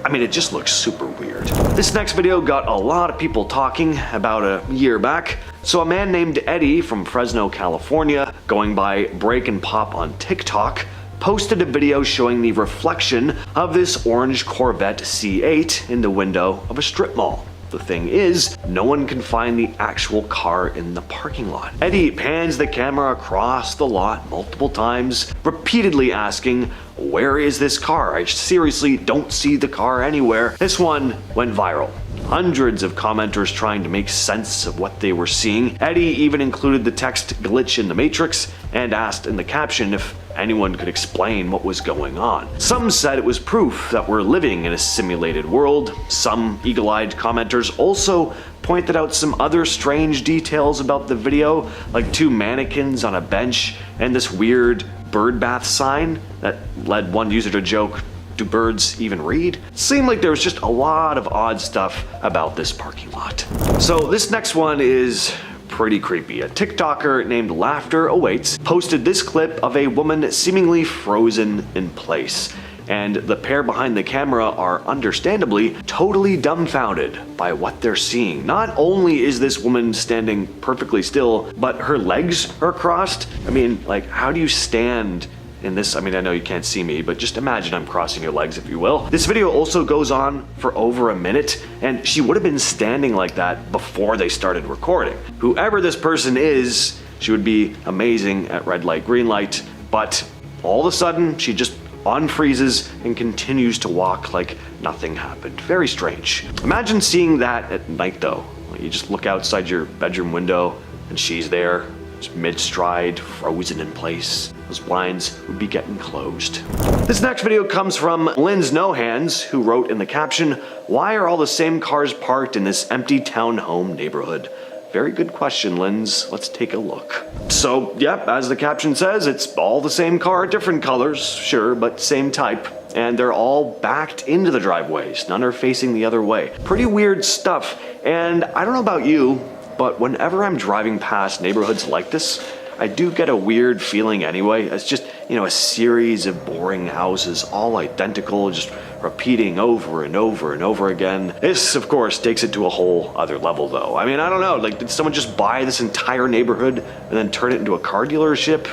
I mean, it just looks super weird. This next video got a lot of people talking about a year back. So a man named Eddie from Fresno, California, going by Break and Pop on TikTok, posted a video showing the reflection of this orange Corvette C8 in the window of a strip mall. The thing is, no one can find the actual car in the parking lot. Eddie pans the camera across the lot multiple times, repeatedly asking, "Where is this car? I seriously don't see the car anywhere." This one went viral. Hundreds of commenters trying to make sense of what they were seeing. Eddie even included the text "glitch in the matrix" and asked in the caption if anyone could explain what was going on. Some said it was proof that we're living in a simulated world. Some eagle-eyed commenters also pointed out some other strange details about the video, like 2 mannequins on a bench and this weird bird bath sign that led one user to joke, "Do birds even read?" Seemed like there was just a lot of odd stuff about this parking lot. So this next one is pretty creepy. A TikToker named Laughter Awaits posted this clip of a woman seemingly frozen in place. And the pair behind the camera are understandably totally dumbfounded by what they're seeing. Not only is this woman standing perfectly still, but her legs are crossed. I mean, like, how do you stand in this? I mean, I know you can't see me, but just imagine I'm crossing your legs, if you will. This video also goes on for over a minute, and she would have been standing like that before they started recording. Whoever this person is, she would be amazing at red light, green light, but all of a sudden, she just unfreezes and continues to walk like nothing happened. Very strange. Imagine seeing that at night though. You just look outside your bedroom window and she's there, just mid-stride, frozen in place. Those blinds would be getting closed. This next video comes from Lynn's No Hands, who wrote in the caption, "Why are all the same cars parked in this empty townhome neighborhood?" Very good question, Linz. Let's take a look. So, yep, as the caption says, it's all the same car, different colors, sure, but same type. And they're all backed into the driveways. None are facing the other way. Pretty weird stuff. And I don't know about you, but whenever I'm driving past neighborhoods like this, I do get a weird feeling anyway. It's just, a series of boring houses, all identical, just repeating over and over and over again. This, of course, takes it to a whole other level though. I mean, I don't know, like, did someone just buy this entire neighborhood and then turn it into a car dealership?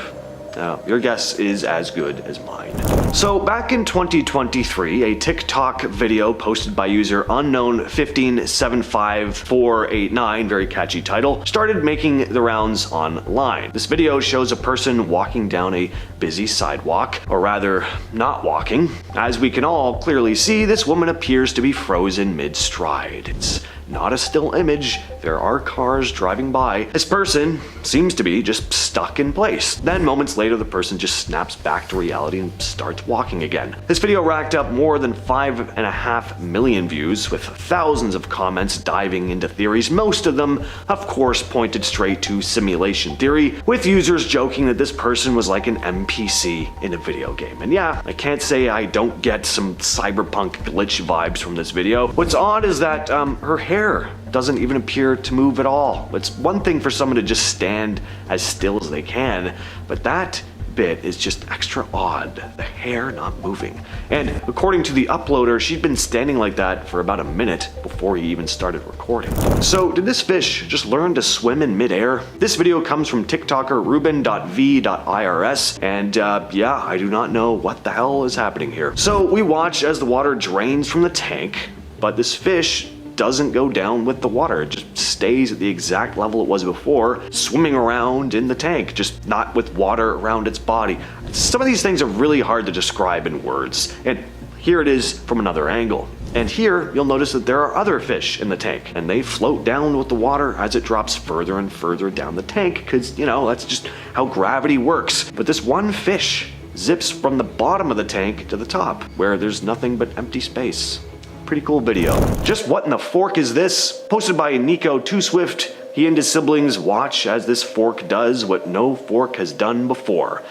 Your guess is as good as mine. So back in 2023, a TikTok video posted by user unknown1575489, very catchy title, started making the rounds online. This video shows a person walking down a busy sidewalk, or rather, not walking. As we can all clearly see, this woman appears to be frozen mid-stride. It's not a still image, there are cars driving by. This person seems to be just stuck in place. Then moments later, the person just snaps back to reality and starts walking again. This video racked up more than 5.5 million views, with thousands of comments diving into theories. Most of them, of course, pointed straight to simulation theory, with users joking that this person was like an NPC in a video game. And yeah, I can't say I don't get some cyberpunk glitch vibes from this video. What's odd is that her hair doesn't even appear to move at all. It's one thing for someone to just stand as still as they can, but that bit is just extra odd. The hair not moving. And according to the uploader, she'd been standing like that for about a minute before he even started recording. So did this fish just learn to swim in midair? This video comes from TikToker Ruben.v.irs, and yeah, I do not know what the hell is happening here. So we watch as the water drains from the tank, but this fish doesn't go down with the water. It just stays at the exact level it was before, swimming around in the tank, just not with water around its body. Some of these things are really hard to describe in words, and here it is from another angle. And here, you'll notice that there are other fish in the tank, and they float down with the water as it drops further and further down the tank, because, that's just how gravity works. But this one fish zips from the bottom of the tank to the top, where there's nothing but empty space. Pretty cool video. Just what in the fork is this? Posted by Nico Too Swift. He and his siblings watch as this fork does what no fork has done before.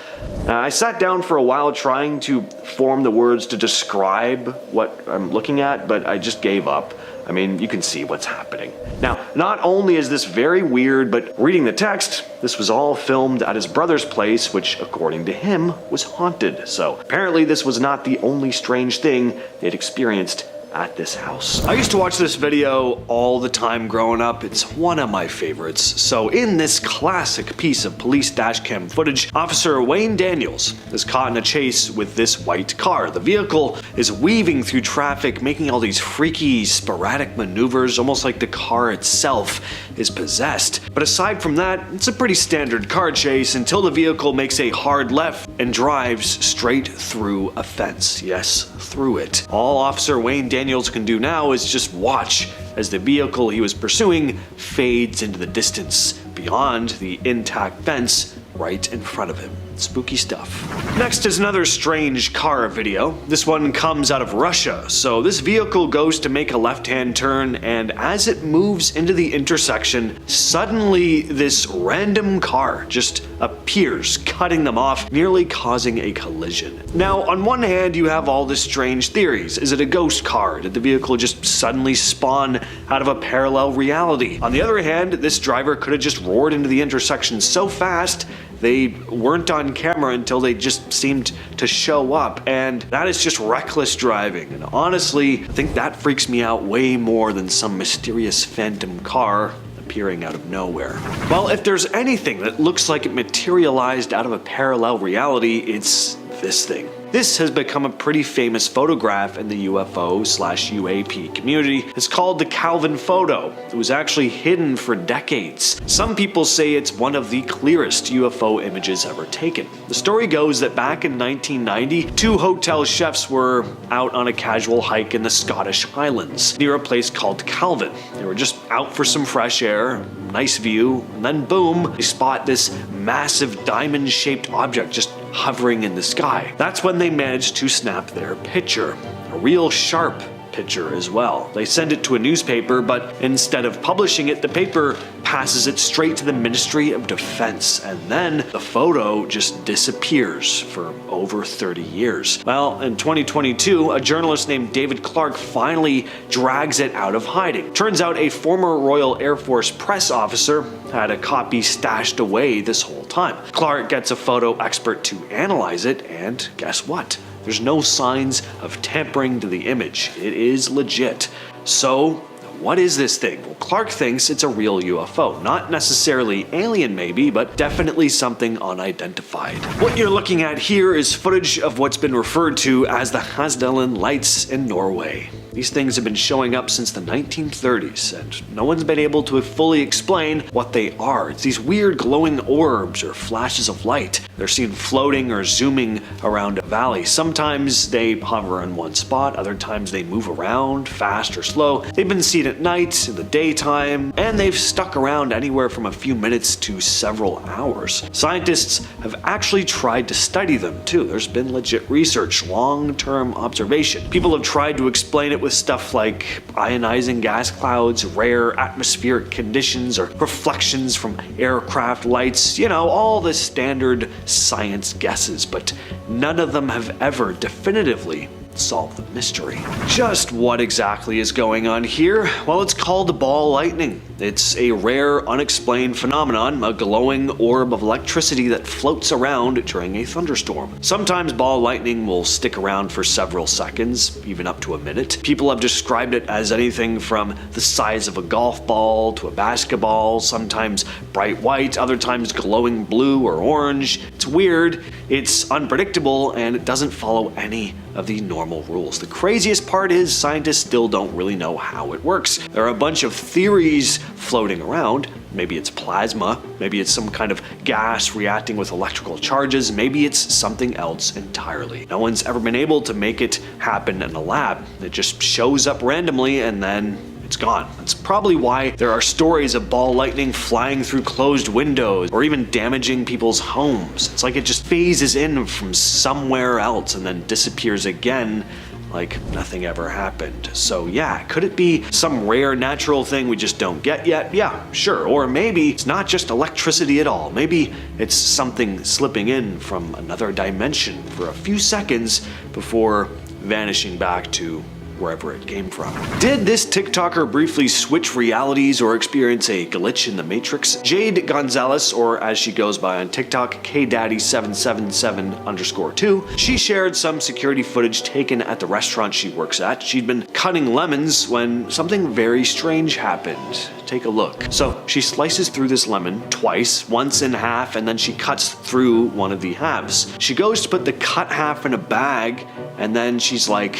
I sat down for a while trying to form the words to describe what I'm looking at, but I just gave up. I mean, you can see what's happening. Now, not only is this very weird, but reading the text, this was all filmed at his brother's place, which, according to him, was haunted. So apparently this was not the only strange thing they'd experienced at this house. I used to watch this video all the time growing up. It's one of my favorites. So in this classic piece of police dashcam footage, Officer Wayne Daniels is caught in a chase with this white car. The vehicle is weaving through traffic, making all these freaky, sporadic maneuvers, almost like the car itself is possessed. But aside from that, it's a pretty standard car chase until the vehicle makes a hard left and drives straight through a fence. Yes, through it. All Officer Wayne Daniels can do now is just watch as the vehicle he was pursuing fades into the distance beyond the intact fence right in front of him. Spooky stuff. Next is another strange car video. This one comes out of Russia. So this vehicle goes to make a left-hand turn, and as it moves into the intersection, suddenly this random car just appears, cutting them off, nearly causing a collision. Now, on one hand, you have all the strange theories. Is it a ghost car? Did the vehicle just suddenly spawn out of a parallel reality? On the other hand, this driver could have just roared into the intersection so fast they weren't on camera until they just seemed to show up, and that is just reckless driving. And honestly, I think that freaks me out way more than some mysterious phantom car appearing out of nowhere. Well, if there's anything that looks like it materialized out of a parallel reality, it's this thing. This has become a pretty famous photograph in the UFO/UAP community. It's called the Calvin photo. It was actually hidden for decades. Some people say it's one of the clearest UFO images ever taken. The story goes that back in 1990, two hotel chefs were out on a casual hike in the Scottish Highlands near a place called Calvin. They were just out for some fresh air, nice view, and then boom, they spot this massive diamond-shaped object just hovering in the sky. That's when they managed to snap their picture. A real sharp picture as well. They send it to a newspaper, but instead of publishing it, the paper passes it straight to the Ministry of Defense, and then the photo just disappears for over 30 years. Well, in 2022, a journalist named David Clark finally drags it out of hiding. Turns out a former Royal Air Force press officer had a copy stashed away this whole time. Clark gets a photo expert to analyze it, and guess what? There's no signs of tampering to the image. It is legit. So, what is this thing? Well, Clark thinks it's a real UFO. Not necessarily alien maybe, but definitely something unidentified. What you're looking at here is footage of what's been referred to as the Hasdalen lights in Norway. These things have been showing up since the 1930s, and no one's been able to fully explain what they are. It's these weird glowing orbs or flashes of light. They're seen floating or zooming around a valley. Sometimes they hover in one spot, other times they move around, fast or slow. They've been seen at night, in the daytime, and they've stuck around anywhere from a few minutes to several hours. Scientists have actually tried to study them too. There's been legit research, long-term observation. People have tried to explain it with stuff like ionizing gas clouds, rare atmospheric conditions, or reflections from aircraft lights, you know, all the standard science guesses, but none of them have ever definitively solve the mystery. Just what exactly is going on here? Well, it's called ball lightning. It's a rare, unexplained phenomenon, a glowing orb of electricity that floats around during a thunderstorm. Sometimes ball lightning will stick around for several seconds, even up to a minute. People have described it as anything from the size of a golf ball to a basketball, sometimes bright white, other times glowing blue or orange. It's weird, it's unpredictable, and it doesn't follow any of the normal rules. The craziest part is scientists still don't really know how it works. There are a bunch of theories floating around. Maybe it's plasma, maybe it's some kind of gas reacting with electrical charges, maybe it's something else entirely. No one's ever been able to make it happen in a lab. It just shows up randomly and then it's gone. That's probably why there are stories of ball lightning flying through closed windows or even damaging people's homes. It's like it just phases in from somewhere else and then disappears again like nothing ever happened. So yeah, could it be some rare natural thing we just don't get yet? Yeah, sure. Or maybe it's not just electricity at all. Maybe it's something slipping in from another dimension for a few seconds before vanishing back to wherever it came from. Did this TikToker briefly switch realities or experience a glitch in the Matrix? Jade Gonzalez, or as she goes by on TikTok, KDaddy777_2, she shared some security footage taken at the restaurant she works at. She'd been cutting lemons when something very strange happened. Take a look. So she slices through this lemon twice, once in half, and then she cuts through one of the halves. She goes to put the cut half in a bag, and then she's like,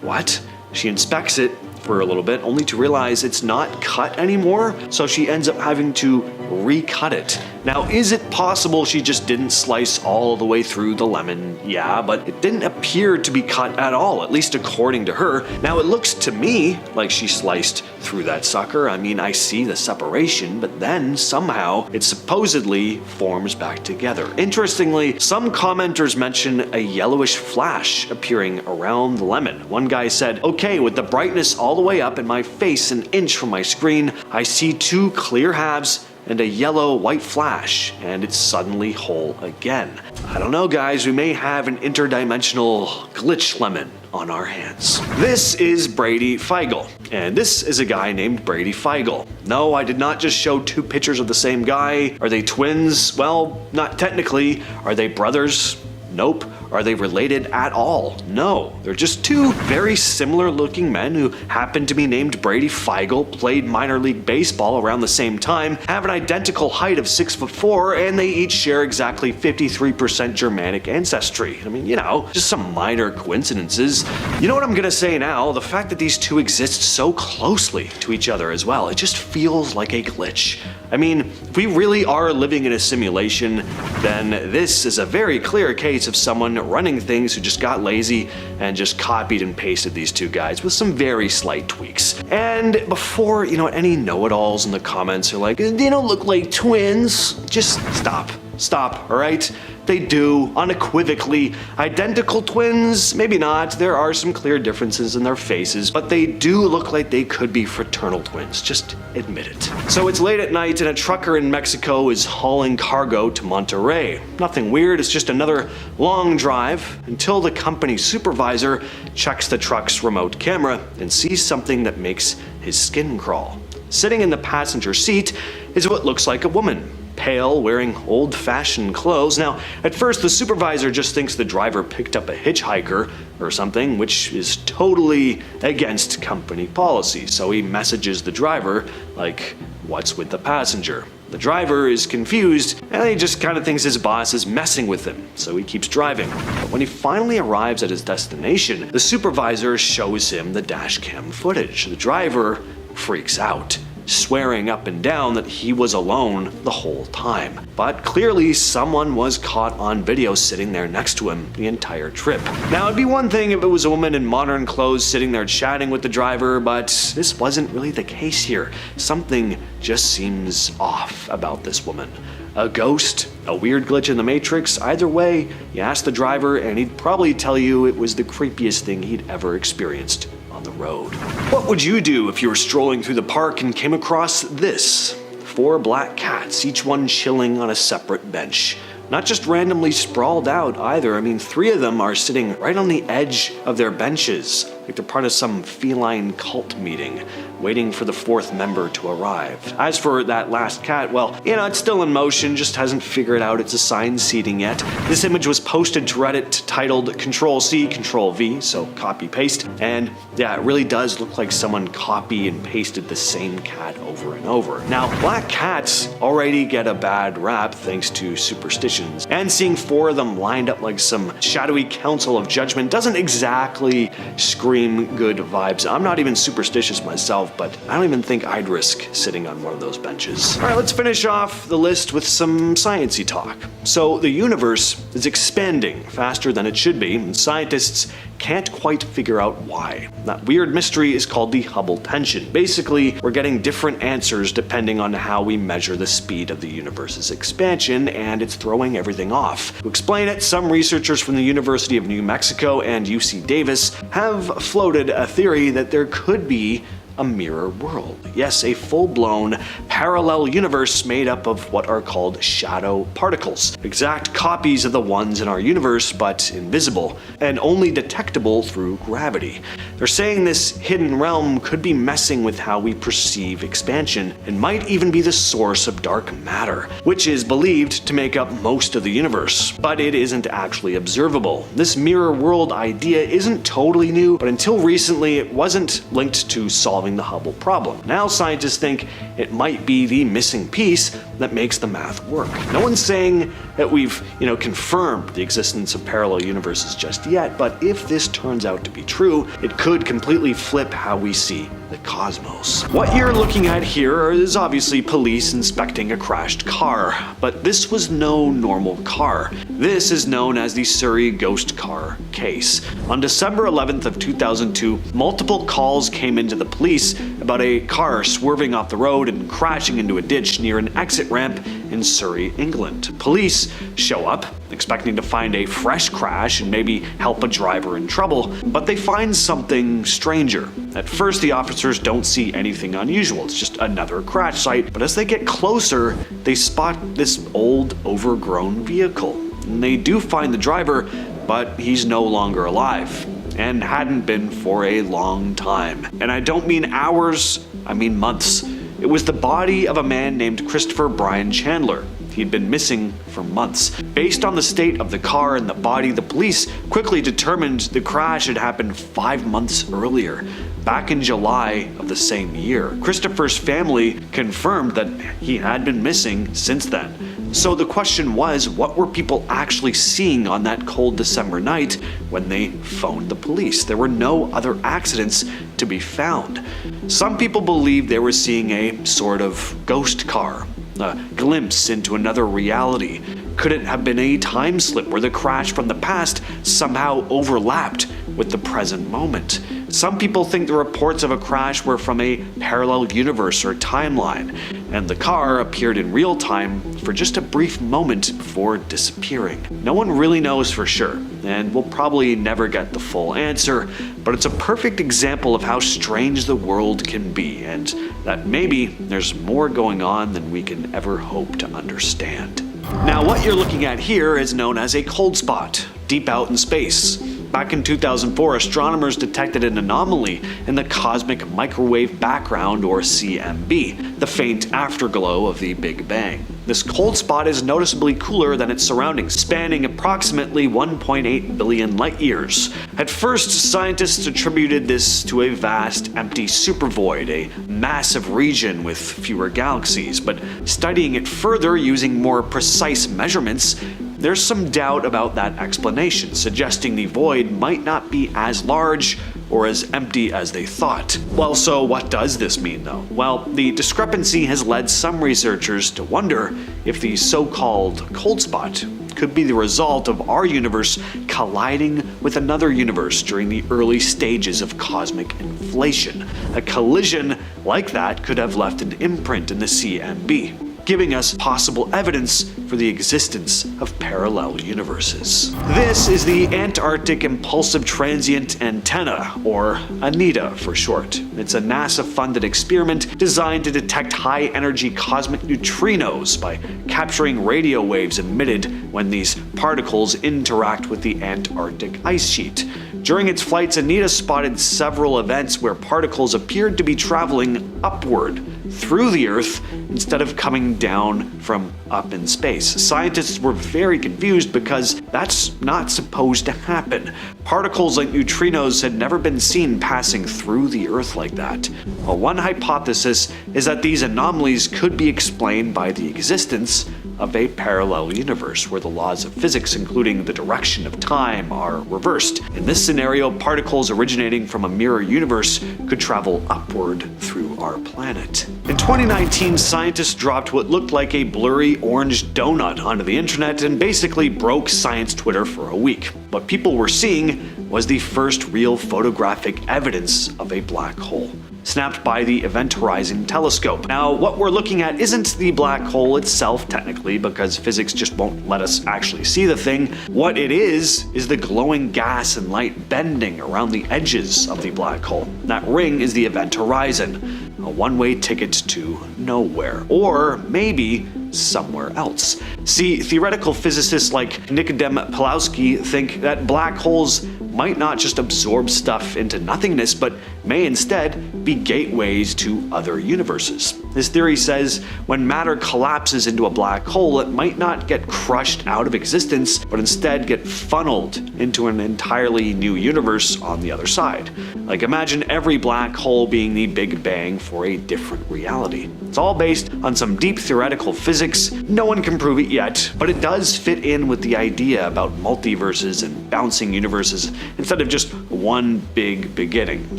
what? She inspects it for a little bit, only to realize it's not cut anymore, so she ends up having to recut it. Now, is it possible she just didn't slice all the way through the lemon? Yeah, but it didn't appear to be cut at all, at least according to her. Now, it looks to me like she sliced through that sucker. I mean, I see the separation, but then somehow it supposedly forms back together. Interestingly, some commenters mention a yellowish flash appearing around the lemon. One guy said, okay, with the brightness all the way up and my face an inch from my screen, I see two clear halves and a yellow-white flash, and it's suddenly whole again. I don't know, guys, we may have an interdimensional glitch lemon on our hands. This is Brady Feigl, and this is a guy named Brady Feigl. No, I did not just show two pictures of the same guy. Are they twins? Well, not technically. Are they brothers? Nope. Are they related at all? No. They're just two very similar looking men who happen to be named Brady Feigl, played minor league baseball around the same time, have an identical height of 6'4", and they each share exactly 53% Germanic ancestry. I mean, you know, just some minor coincidences. You know what I'm gonna say now? The fact that these two exist so closely to each other as well, it just feels like a glitch. I mean, if we really are living in a simulation, then this is a very clear case of someone running things who just got lazy and just copied and pasted these two guys with some very slight tweaks. And before, you know, any know-it-alls in the comments are like, they don't look like twins, just stop, all right? They do, unequivocally. Identical twins? Maybe not. There are some clear differences in their faces, but they do look like they could be fraternal twins. Just admit it. So it's late at night and a trucker in Mexico is hauling cargo to Monterrey. Nothing weird, it's just another long drive until the company supervisor checks the truck's remote camera and sees something that makes his skin crawl. Sitting in the passenger seat is what looks like a woman. Pale, wearing old-fashioned clothes. Now, at first the supervisor just thinks the driver picked up a hitchhiker or something, which is totally against company policy. So he messages the driver, like, what's with the passenger? The driver is confused, and he just kind of thinks his boss is messing with him, so he keeps driving. But when he finally arrives at his destination, the supervisor shows him the dashcam footage. The driver freaks out, swearing up and down that he was alone the whole time. But clearly someone was caught on video sitting there next to him the entire trip. Now, it'd be one thing if it was a woman in modern clothes sitting there chatting with the driver, but this wasn't really the case here. Something just seems off about this woman. A ghost? A weird glitch in the Matrix? Either way, you ask the driver and he'd probably tell you it was the creepiest thing he'd ever experienced on the road. What would you do if you were strolling through the park and came across this? 4 black cats, each one chilling on a separate bench. Not just randomly sprawled out either. I mean, 3 of them are sitting right on the edge of their benches, like they're part of some feline cult meeting, waiting for the 4th member to arrive. As for that last cat, well, you know, it's still in motion, just hasn't figured out its assigned seating yet. This image was posted to Reddit titled Control-C, Control-V, so copy-paste, and yeah, it really does look like someone copy and pasted the same cat over and over. Now, black cats already get a bad rap thanks to superstitions, and seeing 4 of them lined up like some shadowy council of judgment doesn't exactly scream good vibes. I'm not even superstitious myself, but I don't even think I'd risk sitting on one of those benches. All right, let's finish off the list with some sciencey talk. So the universe is expanding faster than it should be, and scientists can't quite figure out why. That weird mystery is called the Hubble tension. Basically, we're getting different answers depending on how we measure the speed of the universe's expansion, and it's throwing everything off. To explain it, some researchers from the University of New Mexico and UC Davis have floated a theory that there could be a mirror world. Yes, a full-blown parallel universe made up of what are called shadow particles. Exact copies of the ones in our universe, but invisible, and only detectable through gravity. They're saying this hidden realm could be messing with how we perceive expansion, and might even be the source of dark matter, which is believed to make up most of the universe, but it isn't actually observable. This mirror world idea isn't totally new, but until recently it wasn't linked to solving the Hubble problem. Now scientists think it might be the missing piece that makes the math work. No one's saying that we've, confirmed the existence of parallel universes just yet, but if this turns out to be true, it could completely flip how we see the cosmos. What you're looking at here is obviously police inspecting a crashed car, but this was no normal car. This is known as the Surrey ghost car case. On December 11th of 2002, multiple calls came into the police about a car swerving off the road and crashing into a ditch near an exit ramp in Surrey, England. Police show up, expecting to find a fresh crash and maybe help a driver in trouble, but they find something stranger. At first, the officers don't see anything unusual, it's just another crash site, but as they get closer, they spot this old, overgrown vehicle. And they do find the driver, but he's no longer alive, and hadn't been for a long time. And I don't mean hours, I mean months. It was the body of a man named Christopher Brian Chandler. He'd been missing for months. Based on the state of the car and the body, the police quickly determined the crash had happened 5 months earlier, back in July of the same year. Christopher's family confirmed that he had been missing since then. So the question was, what were people actually seeing on that cold December night when they phoned the police? There were no other accidents to be found. Some people believe they were seeing a sort of ghost car, a glimpse into another reality. Could it have been a time slip where the crash from the past somehow overlapped with the present moment? Some people think the reports of a crash were from a parallel universe or timeline, and the car appeared in real time for just a brief moment before disappearing. No one really knows for sure, and we'll probably never get the full answer, but it's a perfect example of how strange the world can be, and that maybe there's more going on than we can ever hope to understand. Now, what you're looking at here is known as a cold spot, deep out in space. Back in 2004, astronomers detected an anomaly in the cosmic microwave background, or CMB, the faint afterglow of the Big Bang. This cold spot is noticeably cooler than its surroundings, spanning approximately 1.8 billion light years. At first, scientists attributed this to a vast, empty supervoid, a massive region with fewer galaxies, but studying it further using more precise measurements, there's some doubt about that explanation, suggesting the void might not be as large or as empty as they thought. Well, so what does this mean though? Well, the discrepancy has led some researchers to wonder if the so-called cold spot could be the result of our universe colliding with another universe during the early stages of cosmic inflation. A collision like that could have left an imprint in the CMB, giving us possible evidence for the existence of parallel universes. This is the Antarctic Impulsive Transient Antenna, or ANITA for short. It's a NASA-funded experiment designed to detect high-energy cosmic neutrinos by capturing radio waves emitted when these particles interact with the Antarctic ice sheet. During its flights, ANITA spotted several events where particles appeared to be traveling upward through the Earth instead of coming down from up in space. Scientists were very confused because that's not supposed to happen. Particles like neutrinos had never been seen passing through the Earth like that. Well, one hypothesis is that these anomalies could be explained by the existence of a parallel universe where the laws of physics, including the direction of time, are reversed. In this scenario, particles originating from a mirror universe could travel upward through our planet. In 2019, scientists dropped what looked like a blurry orange donut onto the internet and basically broke science Twitter for a week. What people were seeing was the first real photographic evidence of a black hole, snapped by the Event Horizon Telescope. Now, what we're looking at isn't the black hole itself technically, because physics just won't let us actually see the thing. What it is the glowing gas and light bending around the edges of the black hole. That ring is the Event Horizon, a one-way ticket to nowhere, or maybe somewhere else. See, theoretical physicists like Nikodem Pawlowski think that black holes might not just absorb stuff into nothingness, but may instead be gateways to other universes. His theory says when matter collapses into a black hole, it might not get crushed out of existence, but instead get funneled into an entirely new universe on the other side. Like, imagine every black hole being the Big Bang for a different reality. It's all based on some deep theoretical physics. No one can prove it yet, but it does fit in with the idea about multiverses and bouncing universes instead of just one big beginning.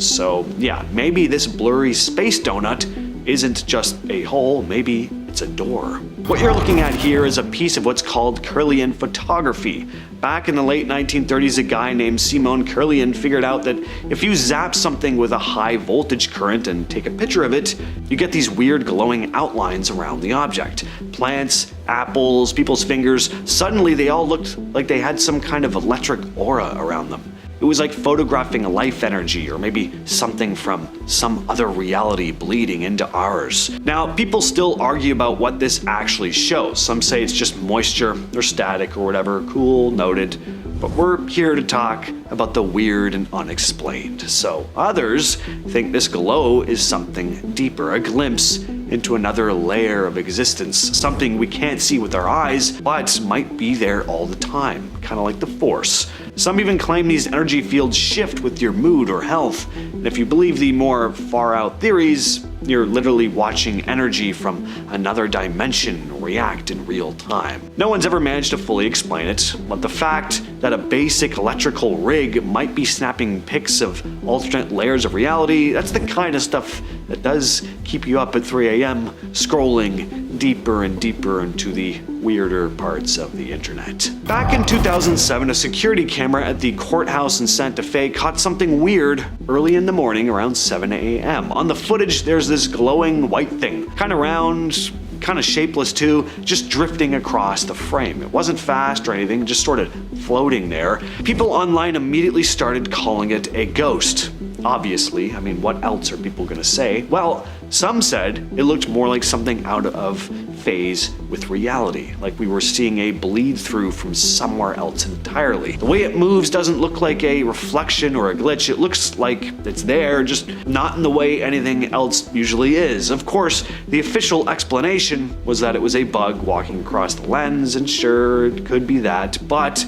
So yeah, maybe this blurry space donut isn't just a hole, maybe it's a door. What you're looking at here is a piece of what's called Kirlian photography. Back in the late 1930s, a guy named Simon Kirlian figured out that if you zap something with a high voltage current and take a picture of it, you get these weird glowing outlines around the object. Plants, apples, people's fingers, suddenly they all looked like they had some kind of electric aura around them. It was like photographing a life energy, or maybe something from some other reality bleeding into ours. Now, people still argue about what this actually shows. Some say it's just moisture or static or whatever. Cool, noted. But we're here to talk about the weird and unexplained. So others think this glow is something deeper, a glimpse into another layer of existence, something we can't see with our eyes, but might be there all the time, kind of like the Force. Some even claim these energy fields shift with your mood or health, and if you believe the more far-out theories, you're literally watching energy from another dimension react in real time. No one's ever managed to fully explain it, but the fact that a basic electrical rig might be snapping pics of alternate layers of reality, that's the kind of stuff that does keep you up at 3 a.m. scrolling deeper and deeper into the weirder parts of the internet. Back in 2007, a security camera at the courthouse in Santa Fe caught something weird early in the morning around 7 a.m. On the footage, there's this glowing white thing, kind of round, kind of shapeless too, just drifting across the frame. It wasn't fast or anything, just sort of floating there. People online immediately started calling it a ghost. Obviously, I mean, what else are people gonna say? Well, some said it looked more like something out of phase with reality, like we were seeing a bleed through from somewhere else entirely. The way it moves doesn't look like a reflection or a glitch. It looks like it's there, just not in the way anything else usually is. Of course, the official explanation was that it was a bug walking across the lens, and sure, it could be that, but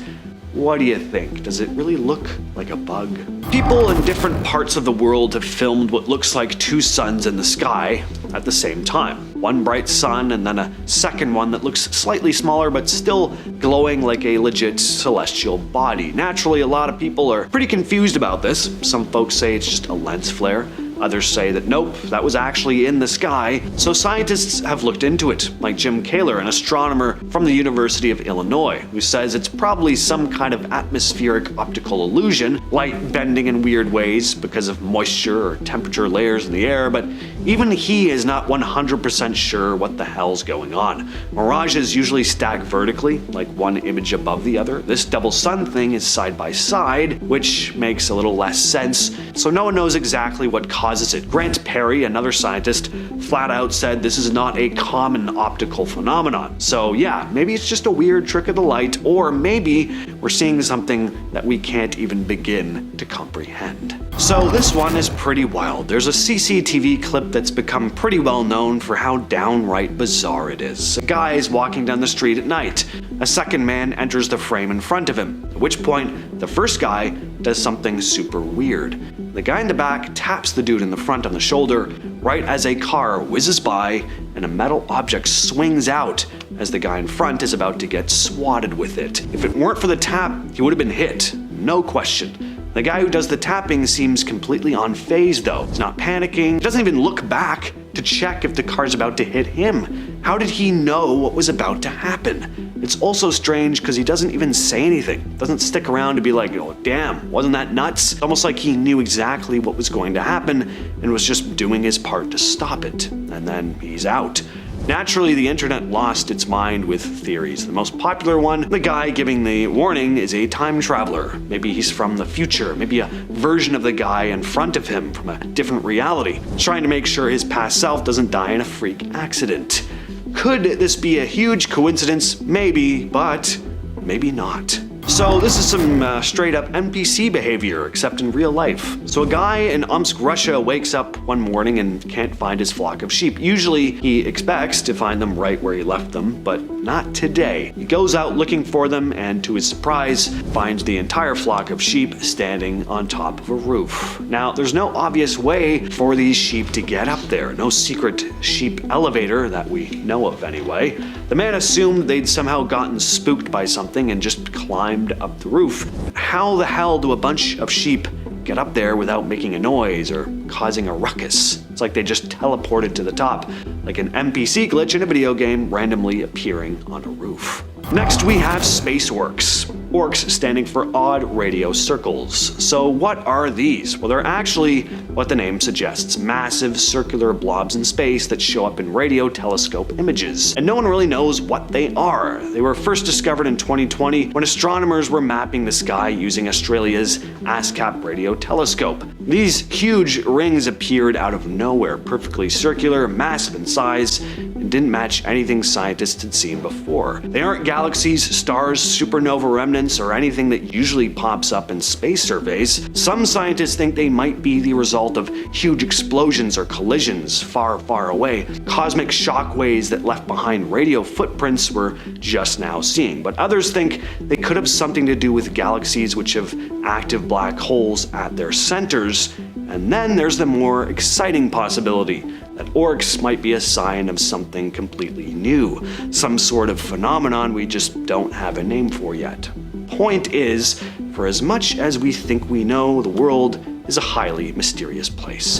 what do you think? Does it really look like a bug? People in different parts of the world have filmed what looks like two suns in the sky at the same time. One bright sun and then a second one that looks slightly smaller but still glowing like a legit celestial body. Naturally, a lot of people are pretty confused about this. Some folks say it's just a lens flare. Others say that nope, that was actually in the sky. So scientists have looked into it, like Jim Kaler, an astronomer from the University of Illinois, who says it's probably some kind of atmospheric optical illusion, light bending in weird ways because of moisture or temperature layers in the air, but even he is not 100% sure what the hell's going on. Mirages usually stack vertically, like one image above the other. This double sun thing is side by side, which makes a little less sense, so no one knows exactly what causes it. Grant Perry, another scientist, flat out said this is not a common optical phenomenon. So yeah, maybe it's just a weird trick of the light, or maybe we're seeing something that we can't even begin to comprehend. So this one is pretty wild. There's a CCTV clip that's become pretty well known for how downright bizarre it is. A guy is walking down the street at night. A second man enters the frame in front of him, at which point the first guy does something super weird. The guy in the back taps the dude in the front on the shoulder right as a car whizzes by and a metal object swings out as the guy in front is about to get swatted with it. If it weren't for the tap, he would have been hit, no question. The guy who does the tapping seems completely unfazed though. He's not panicking, he doesn't even look back to check if the car's about to hit him. How did he know what was about to happen? It's also strange because he doesn't even say anything. Doesn't stick around to be like, oh damn, wasn't that nuts? It's almost like he knew exactly what was going to happen and was just doing his part to stop it. And then he's out. Naturally, the internet lost its mind with theories. The most popular one, the guy giving the warning is a time traveler. Maybe he's from the future, maybe a version of the guy in front of him from a different reality, trying to make sure his past self doesn't die in a freak accident. Could this be a huge coincidence? Maybe, but maybe not. So this is some straight up NPC behavior, except in real life. So a guy in Omsk, Russia wakes up one morning and can't find his flock of sheep. Usually he expects to find them right where he left them, but not today. He goes out looking for them and to his surprise finds the entire flock of sheep standing on top of a roof. Now there's no obvious way for these sheep to get up there, no secret sheep elevator that we know of anyway. The man assumed they'd somehow gotten spooked by something and just climbed up the roof. How the hell do a bunch of sheep get up there without making a noise or causing a ruckus. It's like they just teleported to the top, like an NPC glitch in a video game randomly appearing on a roof. Next we have space orcs. Orcs standing for odd radio circles. So what are these? Well, they're actually what the name suggests, massive circular blobs in space that show up in radio telescope images. And no one really knows what they are. They were first discovered in 2020 when astronomers were mapping the sky using Australia's ASCAP radio telescope. These huge rings appeared out of nowhere, perfectly circular, massive in size, and didn't match anything scientists had seen before. They aren't galaxies, stars, supernova remnants, or anything that usually pops up in space surveys. Some scientists think they might be the result of huge explosions or collisions far, far away, cosmic shockwaves that left behind radio footprints we're just now seeing. But others think they could have something to do with galaxies which have active black holes at their centers. And then there's the more exciting possibility that orcs might be a sign of something completely new, some sort of phenomenon we just don't have a name for yet. Point is, for as much as we think we know, the world is a highly mysterious place.